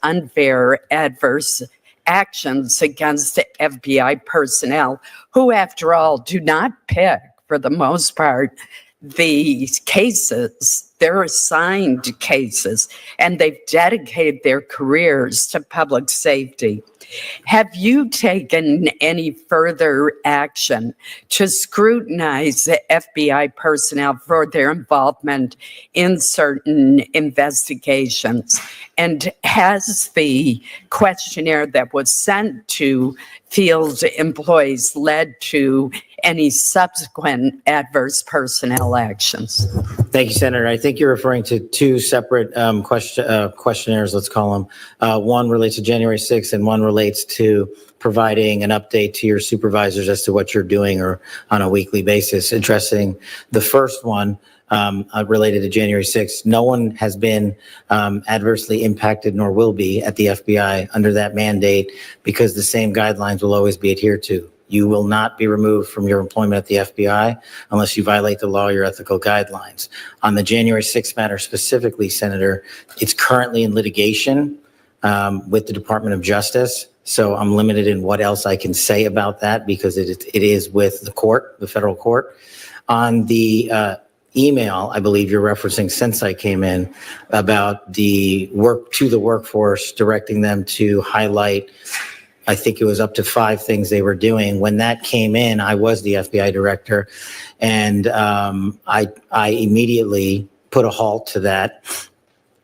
[SPEAKER 14] unfair adverse actions against FBI personnel who, after all, do not pick, for the most part, the cases. They're assigned cases, and they've dedicated their careers to public safety. Have you taken any further action to scrutinize the FBI personnel for their involvement in certain investigations? And has the questionnaire that was sent to field employees led to any subsequent adverse personnel actions?
[SPEAKER 2] Thank you, Senator. I think you're referring to two separate questionnaires, let's call them. One relates to January 6th and one relates to providing an update to your supervisors as to what you're doing or on a weekly basis. Addressing the first one related to January 6th, no one has been adversely impacted nor will be at the FBI under that mandate because the same guidelines will always be adhered to. You will not be removed from your employment at the FBI unless you violate the law or your ethical guidelines. On the January 6th matter specifically, Senator, it's currently in litigation with the Department of Justice. So I'm limited in what else I can say about that because it is with the court, the federal court. On the email, I believe you're referencing since I came in about the work to the workforce, directing them to highlight, I think it was up to 5 things they were doing. When that came in, I was the FBI director, and I immediately put a halt to that.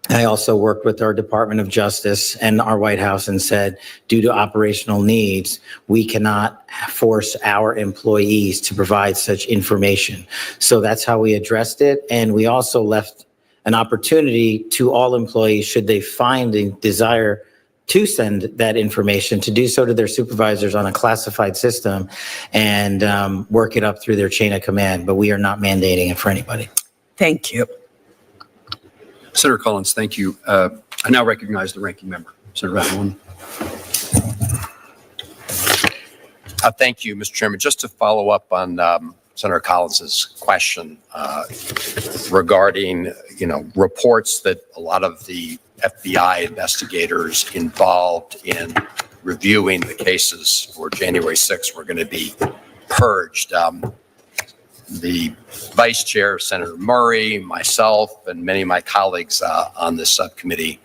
[SPEAKER 2] I also worked with our Department of Justice and our White House and said, due to operational needs, we cannot force our employees to provide such information. So that's how we addressed it. And we also left an opportunity to all employees, should they find a desire to send that information, to do so to their supervisors on a classified system and work it up through their chain of command. But we are not mandating it for anybody.
[SPEAKER 14] Thank you.
[SPEAKER 3] Senator Collins, thank you. I now recognize the ranking member, Senator Van Hollen.
[SPEAKER 13] Thank you, Mr. Chairman. Just to follow up on Senator Collins's question regarding, reports that a lot of the FBI investigators involved in reviewing the cases for January 6th were going to be purged. The Vice Chair, Senator Murray, myself, and many of my colleagues on this subcommittee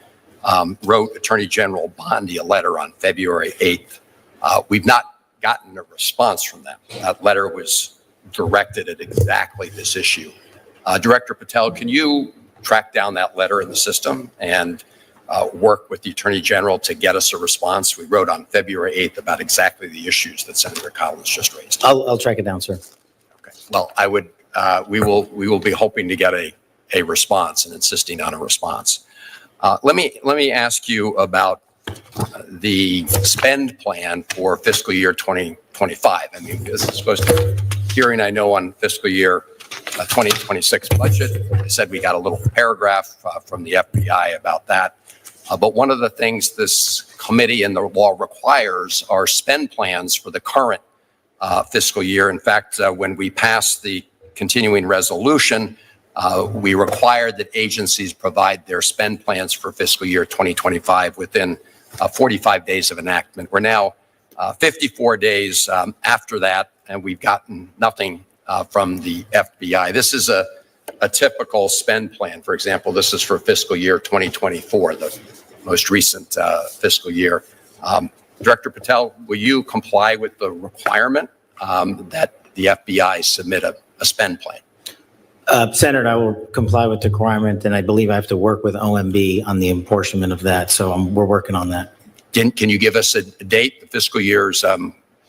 [SPEAKER 13] wrote Attorney General Bondi a letter on February 8th. We've not gotten a response from them. That letter was directed at exactly this issue. Director Patel, can you track down that letter in the system and work with the Attorney General to get us a response? We wrote on February 8th about exactly the issues that Senator Collins just raised.
[SPEAKER 2] I'll track it down, sir.
[SPEAKER 13] Well, I would. We will be hoping to get a response and insisting on a response. Let me ask you about the spend plan for fiscal year 2025. I mean, this is supposed to be hearing, I know, on fiscal year 2026 budget. I said we got a little paragraph from the FBI about that. But one of the things this committee and the law requires are spend plans for the current fiscal year. In fact, when we passed the continuing resolution, we required that agencies provide their spend plans for fiscal year 2025 within 45 days of enactment. We're now 54 days after that, and we've gotten nothing from the FBI. This is a typical spend plan. For example, this is for fiscal year 2024, the most recent fiscal year. Director Patel, will you comply with the requirement that the FBI submit a spend plan?
[SPEAKER 2] Senator, I will comply with the requirement, and I believe I have to work with OMB on the apportionment of that. So we're working on that.
[SPEAKER 13] Can you give us a date? The fiscal year's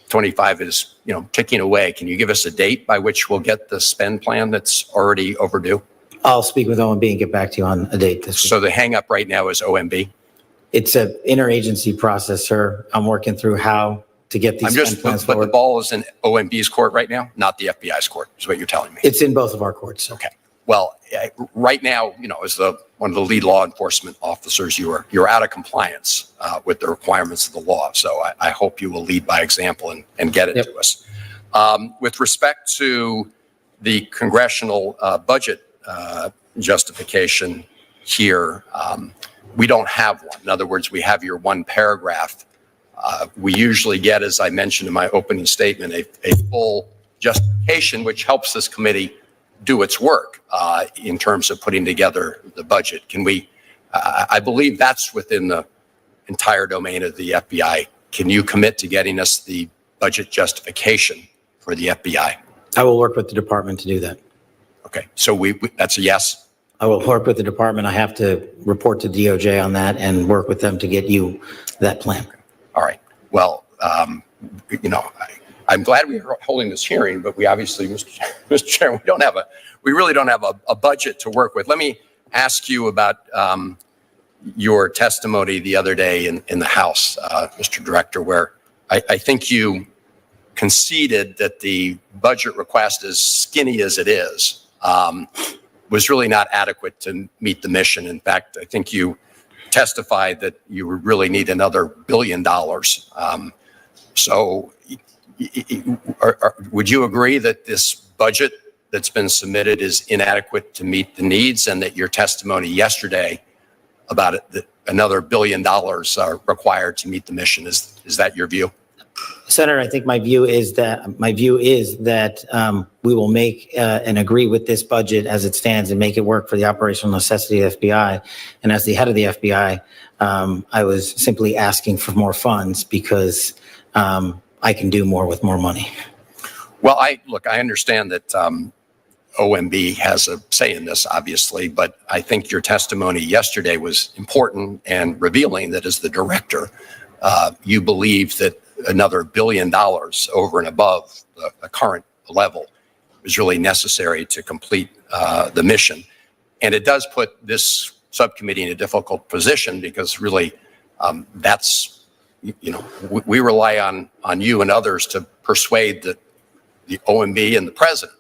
[SPEAKER 13] 25 is, ticking away. Can you give us a date by which we'll get the spend plan that's already overdue?
[SPEAKER 2] I'll speak with OMB and get back to you on a date this week.
[SPEAKER 13] So the hang up right now is OMB?
[SPEAKER 2] It's an interagency process, sir. I'm working through how to get these spend plans
[SPEAKER 13] but the
[SPEAKER 2] forward.
[SPEAKER 13] ball is in OMB's court right now, not the FBI's court, is what you're telling me.
[SPEAKER 2] It's in both of our courts, sir.
[SPEAKER 13] Okay. Well, right now, as one of the lead law enforcement officers, you're out of compliance with the requirements of the law. So I hope you will lead by example and get it to us. With respect to the congressional budget justification here, we don't have one. In other words, we have your one paragraph. We usually get, as I mentioned in my opening statement, a full justification, which helps this committee do its work in terms of putting together the budget. Can we, I believe that's within the entire domain of the FBI. Can you commit to getting us the budget justification for the FBI?
[SPEAKER 2] I will work with the department to do that.
[SPEAKER 13] Okay, so that's a yes?
[SPEAKER 2] I will work with the department. I have to report to DOJ on that and work with them to get you that plan.
[SPEAKER 13] All right. Well, I'm glad we're holding this hearing, but we obviously, Mr. Chair, we really don't have a budget to work with. Let me ask you about your testimony the other day in the House, Mr. Director, where I think you conceded that the budget request, as skinny as it is, was really not adequate to meet the mission. In fact, I think you testified that you would really need another $1 billion. So would you agree that this budget that's been submitted is inadequate to meet the needs, and that your testimony yesterday about it, that another $1 billion are required to meet the mission? Is that your view?
[SPEAKER 2] Senator, I think my view is that we will make and agree with this budget as it stands and make it work for the operational necessity of the FBI. And as the head of the FBI, I was simply asking for more funds because I can do more with more money.
[SPEAKER 13] Well, I understand that OMB has a say in this, obviously, but I think your testimony yesterday was important and revealing that as the director, you believe that another $1 billion over and above the current level is really necessary to complete the mission. And it does put this subcommittee in a difficult position because really we rely on you and others to persuade the OMB and the president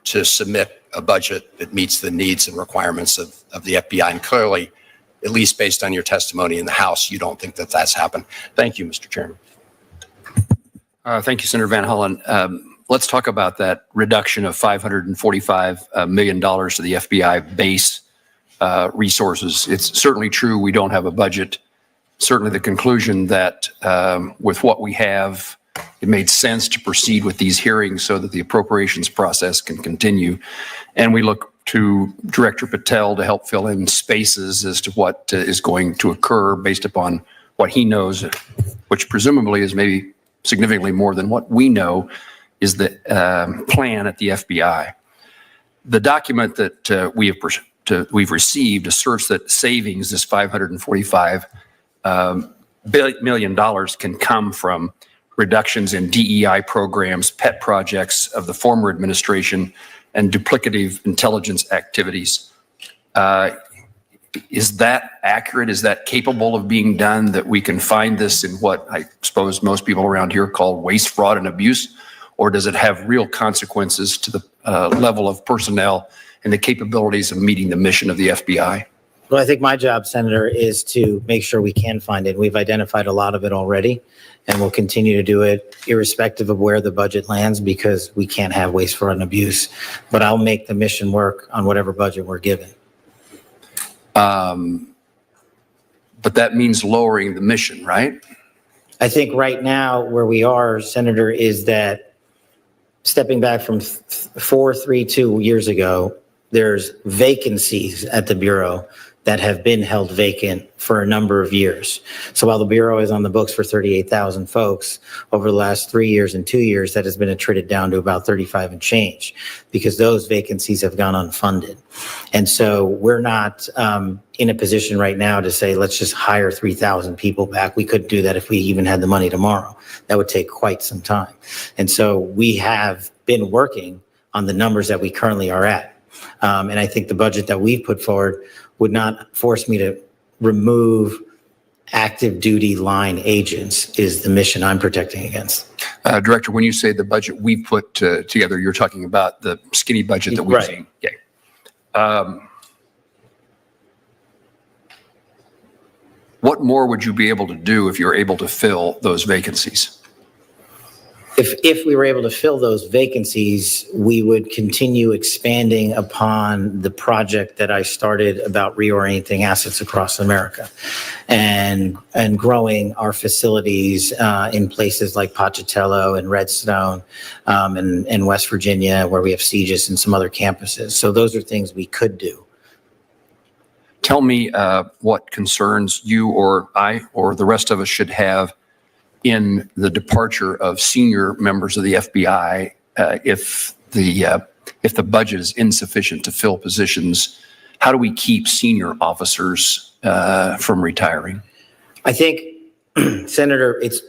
[SPEAKER 13] to submit a budget that meets the needs and requirements of the FBI. And clearly, at least based on your testimony in the House, you don't think that that's happened. Thank you, Mr. Chairman.
[SPEAKER 3] Thank you, Senator Van Hollen. Let's talk about that reduction of $545 million to the FBI base resources. It's certainly true we don't have a budget. Certainly the conclusion that with what we have, it made sense to proceed with these hearings so that the appropriations process can continue. And we look to Director Patel to help fill in spaces as to what is going to occur based upon what he knows, which presumably is maybe significantly more than what we know is the plan at the FBI. The document that we've received asserts that savings, this $545 million, can come from reductions in DEI programs, pet projects of the former administration, and duplicative intelligence activities. Is that accurate? Is that capable of being done, that we can find this in what I suppose most people around here call waste, fraud, and abuse? Or does it have real consequences to the level of personnel and the capabilities of meeting the mission of the FBI?
[SPEAKER 2] Well, I think my job, Senator, is to make sure we can find it. We've identified a lot of it already, and we'll continue to do it irrespective of where the budget lands, because we can't have waste, fraud, and abuse. But I'll make the mission work on whatever budget we're given.
[SPEAKER 3] But that means lowering the mission, right?
[SPEAKER 2] I think right now where we are, Senator, is that stepping back from 432 years ago, there's vacancies at the Bureau that have been held vacant for a number of years. So while the Bureau is on the books for 38,000 folks, over the last 3 years and 2 years, that has been attrited down to about 35 and change because those vacancies have gone unfunded. And so we're not in a position right now to say, let's just hire 3,000 people back. We couldn't do that if we even had the money tomorrow. That would take quite some time. And so we have been working on the numbers that we currently are at. And I think the budget that we've put forward would not force me to remove active duty line agents is the mission I'm protecting against.
[SPEAKER 3] Director, when you say the budget we put together, you're talking about the skinny budget that we've
[SPEAKER 2] Right.
[SPEAKER 3] seen. Okay. What more would you be able to do if you're able to fill those vacancies?
[SPEAKER 2] If we were able to fill those vacancies, we would continue expanding upon the project that I started about reorienting assets across America and growing our facilities in places like Pocatello and Redstone and West Virginia, where we have CGIS and some other campuses. So those are things we could do.
[SPEAKER 3] Tell me what concerns you or I or the rest of us should have in the departure of senior members of the FBI if the budget is insufficient to fill positions. How do we keep senior officers from retiring?
[SPEAKER 2] I think, Senator, it's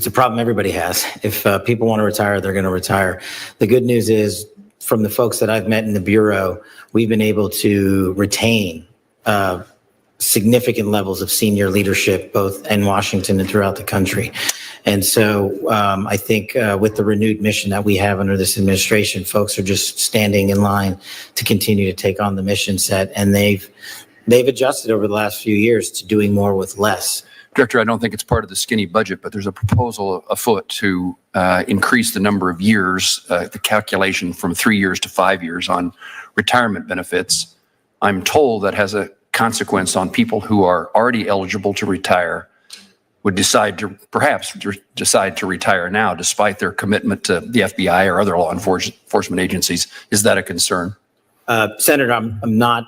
[SPEAKER 2] a problem everybody has. If people want to retire, they're going to retire. The good news is, from the folks that I've met in the Bureau, we've been able to retain significant levels of senior leadership, both in Washington and throughout the country. And so I think with the renewed mission that we have under this administration, folks are just standing in line to continue to take on the mission set. And they've adjusted over the last few years to doing more with less.
[SPEAKER 3] Director, I don't think it's part of the skinny budget, but there's a proposal afoot to increase the number of years, the calculation from 3 years to 5 years on retirement benefits. I'm told that has a consequence on people who are already eligible to retire, would perhaps decide to retire now despite their commitment to the FBI or other law enforcement agencies. Is that a concern?
[SPEAKER 2] Senator, I'm not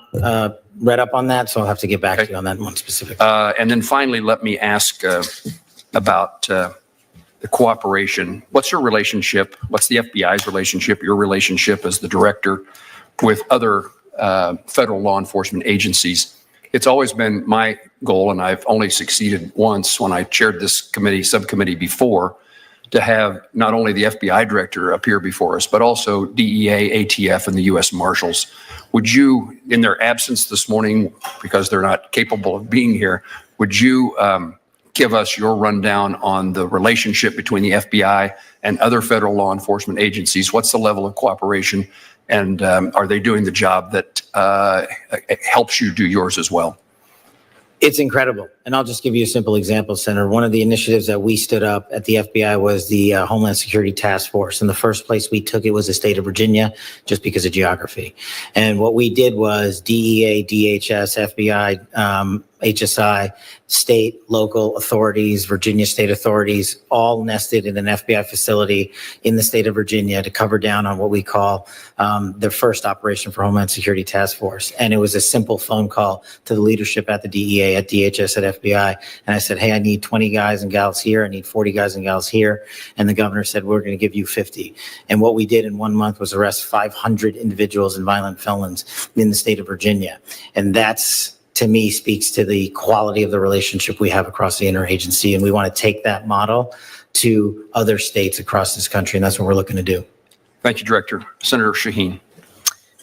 [SPEAKER 2] read up on that, so I'll have to get back to you on that one specific.
[SPEAKER 3] And then finally, let me ask about the cooperation. What's your relationship? What's the FBI's relationship, your relationship as the director with other federal law enforcement agencies? It's always been my goal, and I've only succeeded once when I chaired this subcommittee before, to have not only the FBI director appear before us, but also DEA, ATF, and the U.S. Marshals. Would you, in their absence this morning, because they're not capable of being here, would you give us your rundown on the relationship between the FBI and other federal law enforcement agencies? What's the level of cooperation? And are they doing the job that helps you do yours as well?
[SPEAKER 2] It's incredible. And I'll just give you a simple example, Senator. One of the initiatives that we stood up at the FBI was the Homeland Security Task Force. And the first place we took it was the state of Virginia, just because of geography. And what we did was DEA, DHS, FBI, HSI, state, local authorities, Virginia state authorities, all nested in an FBI facility in the state of Virginia to cover down on what we call the first operation for Homeland Security Task Force. And it was a simple phone call to the leadership at the DEA, at DHS, at FBI. And I said, hey, I need 20 guys and gals here. I need 40 guys and gals here. And the governor said, we're going to give you 50. And what we did in 1 month was arrest 500 individuals and violent felons in the state of Virginia. And that's, to me, speaks to the quality of the relationship we have across the interagency. And we want to take that model to other states across this country. And that's what we're looking to do.
[SPEAKER 3] Thank you, Director. Senator Shaheen.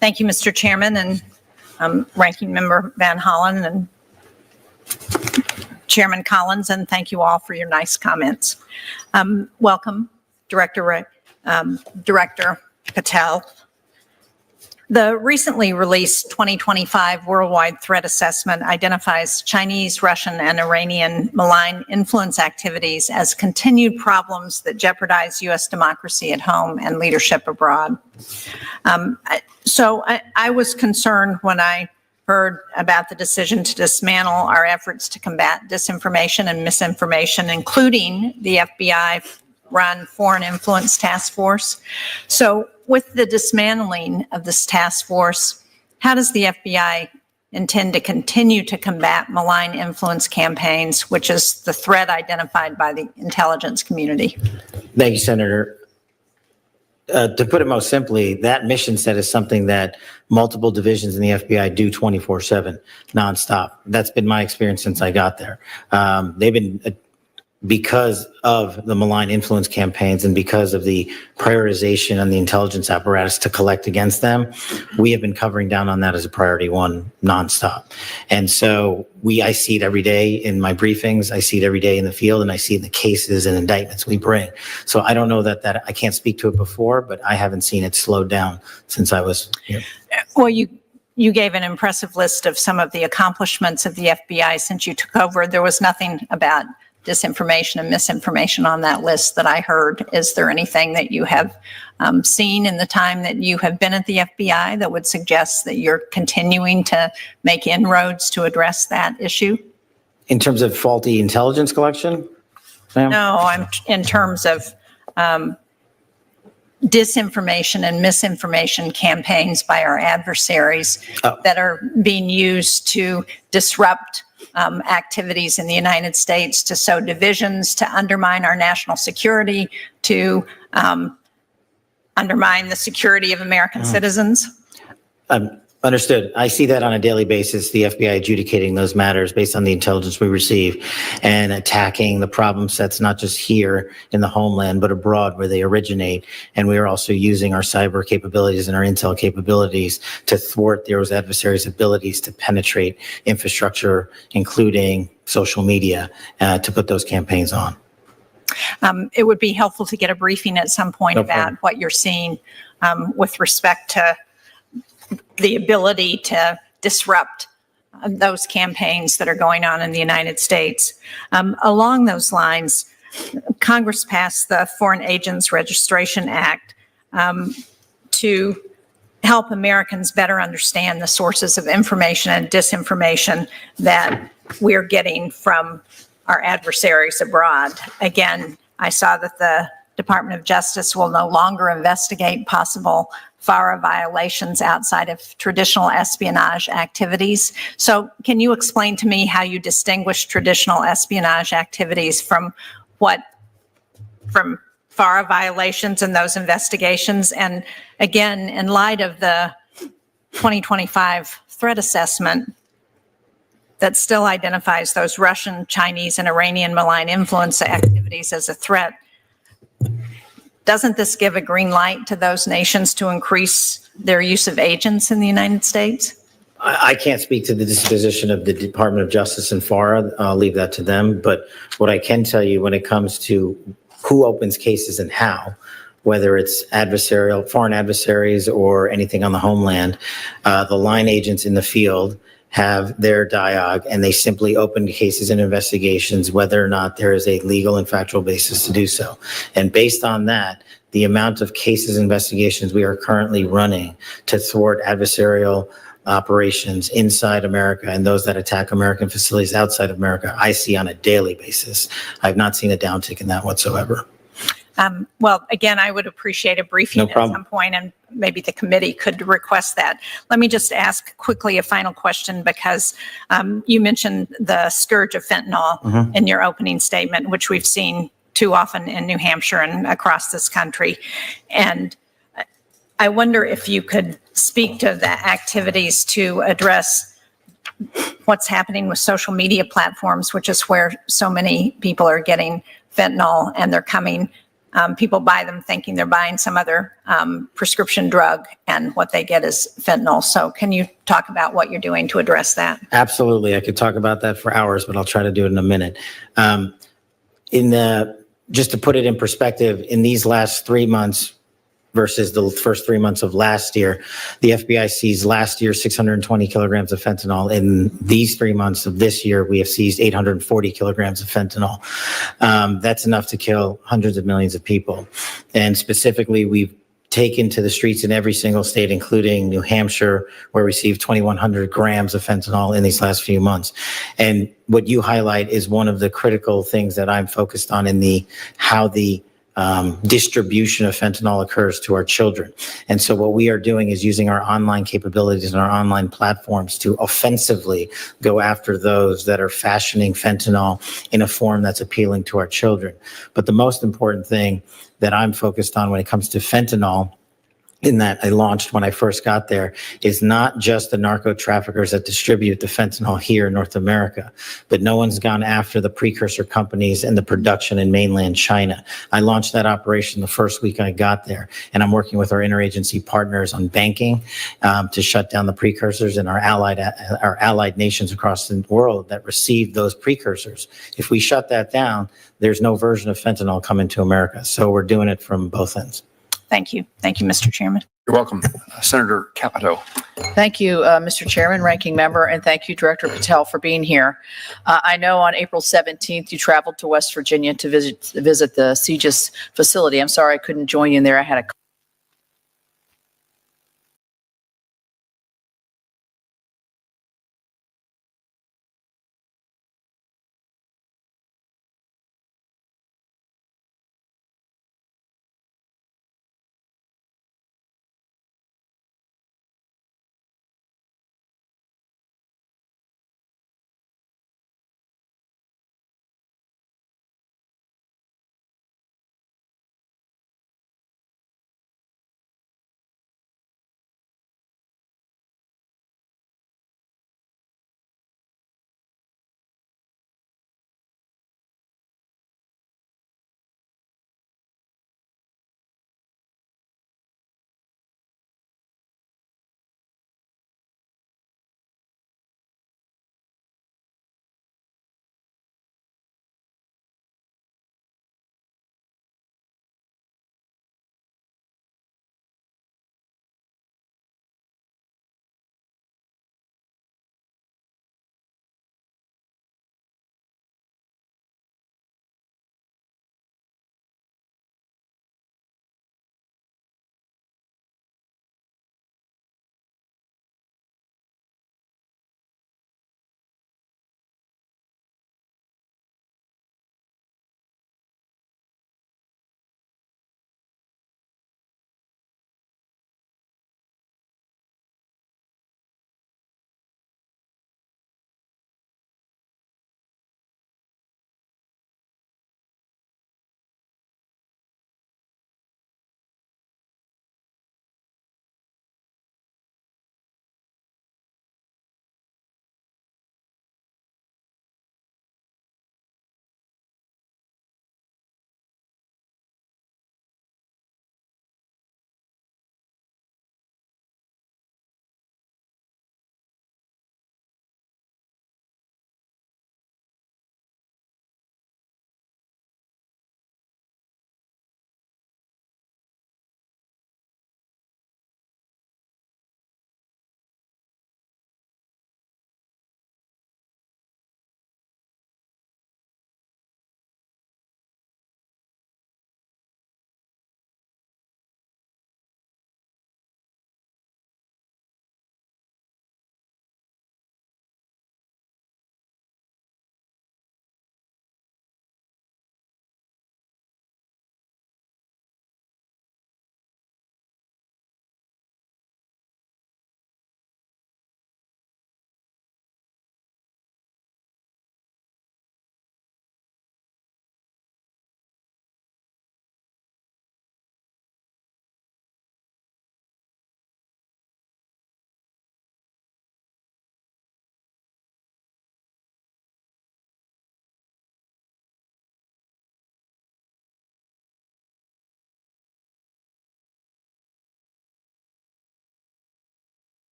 [SPEAKER 1] Thank you, Mr. Chairman, and Ranking Member Van Hollen and Chairman Collins, and thank you all for your nice comments. Welcome, Director Patel. The recently released 2025 Worldwide Threat Assessment identifies Chinese, Russian, and Iranian malign influence activities as continued problems that jeopardize U.S. democracy at home and leadership abroad. So I was concerned when I heard about the decision to dismantle our efforts to combat disinformation and misinformation, including the FBI-run Foreign Influence Task Force. So with the dismantling of this task force, how does the FBI intend to continue to combat malign influence campaigns, which is the threat identified by the intelligence community?
[SPEAKER 2] Thank you, Senator. To put it most simply, that mission set is something that multiple divisions in the FBI do 24/7, nonstop. That's been my experience since I got there. They've been, because of the malign influence campaigns and because of the prioritization on the intelligence apparatus to collect against them, we have been covering down on that as a priority one nonstop. And so I see it every day in my briefings, I see it every day in the field, and I see it in the cases and indictments we bring. So I don't know that I can't speak to it before, but I haven't seen it slowed down since I was here.
[SPEAKER 1] Well, you gave an impressive list of some of the accomplishments of the FBI since you took over. There was nothing about disinformation and misinformation on that list that I heard. Is there anything that you have seen in the time that you have been at the FBI that would suggest that you're continuing to make inroads to address that issue?
[SPEAKER 2] In terms of faulty intelligence collection, ma'am?
[SPEAKER 1] No, I'm in terms of disinformation and misinformation campaigns by our adversaries that are being used to disrupt activities in the United States, to sow divisions, to undermine our national security, to undermine the security of American citizens.
[SPEAKER 2] Understood. I see that on a daily basis, the FBI adjudicating those matters based on the intelligence we receive and attacking the problem sets, not just here in the homeland, but abroad where they originate. And we are also using our cyber capabilities and our intel capabilities to thwart those adversaries' abilities to penetrate infrastructure, including social media, to put those campaigns on.
[SPEAKER 1] It would be helpful to get a briefing at some point about what you're seeing with respect to the ability to disrupt those campaigns that are going on in the United States. Along those lines, Congress passed the Foreign Agents Registration Act to help Americans better understand the sources of information and disinformation that we're getting from our adversaries abroad. Again, I saw that the Department of Justice will no longer investigate possible FARA violations outside of traditional espionage activities. So can you explain to me how you distinguish traditional espionage activities from FARA violations and those investigations? And again, in light of the 2025 threat assessment that still identifies those Russian, Chinese, and Iranian malign influence activities as a threat, doesn't this give a green light to those nations to increase their use of agents in the United States?
[SPEAKER 2] I can't speak to the disposition of the Department of Justice and FARA. I'll leave that to them. But what I can tell you when it comes to who opens cases and how, whether it's adversarial, foreign adversaries or anything on the homeland, the line agents in the field have their dialogue and they simply open cases and investigations whether or not there is a legal and factual basis to do so. And based on that, the amount of cases and investigations we are currently running to thwart adversarial operations inside America and those that attack American facilities outside of America, I see on a daily basis. I've not seen a downtick in that whatsoever.
[SPEAKER 1] Well, again, I would appreciate a briefing at some point, and maybe the committee could request that. Let me just ask quickly a final question, because you mentioned the scourge of fentanyl in your opening statement, which we've seen too often in New Hampshire and across this country. And I wonder if you could speak to the activities to address what's happening with social media platforms, which is where so many people are getting fentanyl, and they're coming. People buy them thinking they're buying some other prescription drug, and what they get is fentanyl. So can you talk about what you're doing to address that?
[SPEAKER 2] Absolutely. I could talk about that for hours, but I'll try to do it in a minute. Just to put it in perspective, in these last 3 months versus the first 3 months of last year, the FBI seized last year 620 kilograms of fentanyl. In these 3 months of this year, we have seized 840 kilograms of fentanyl. That's enough to kill hundreds of millions of people. And specifically, we've taken to the streets in every single state, including New Hampshire, where we received 2,100 grams of fentanyl in these last few months. And what you highlight is one of the critical things that I'm focused on in how the distribution of fentanyl occurs to our children. And so what we are doing is using our online capabilities and our online platforms to offensively go after those that are fashioning fentanyl in a form that's appealing to our children. But the most important thing that I'm focused on when it comes to fentanyl, in that I launched when I first got there, is not just the narco traffickers that distribute the fentanyl here in North America, but no one's gone after the precursor companies and the production in mainland China. I launched that operation the first week I got there, and I'm working with our interagency partners on banking to shut down the precursors and our allied nations across the world that receive those precursors. If we shut that down, there's no version of fentanyl coming to America. So we're doing it from both ends.
[SPEAKER 1] Thank you. Thank you, Mr. Chairman.
[SPEAKER 3] You're welcome. Senator Capito.
[SPEAKER 4] Thank you, Mr. Chairman, Ranking Member, and thank you, Director Patel, for being here. I know on April 17th, you traveled to West Virginia to visit the CGIS facility. I'm sorry I couldn't join you in there. I had a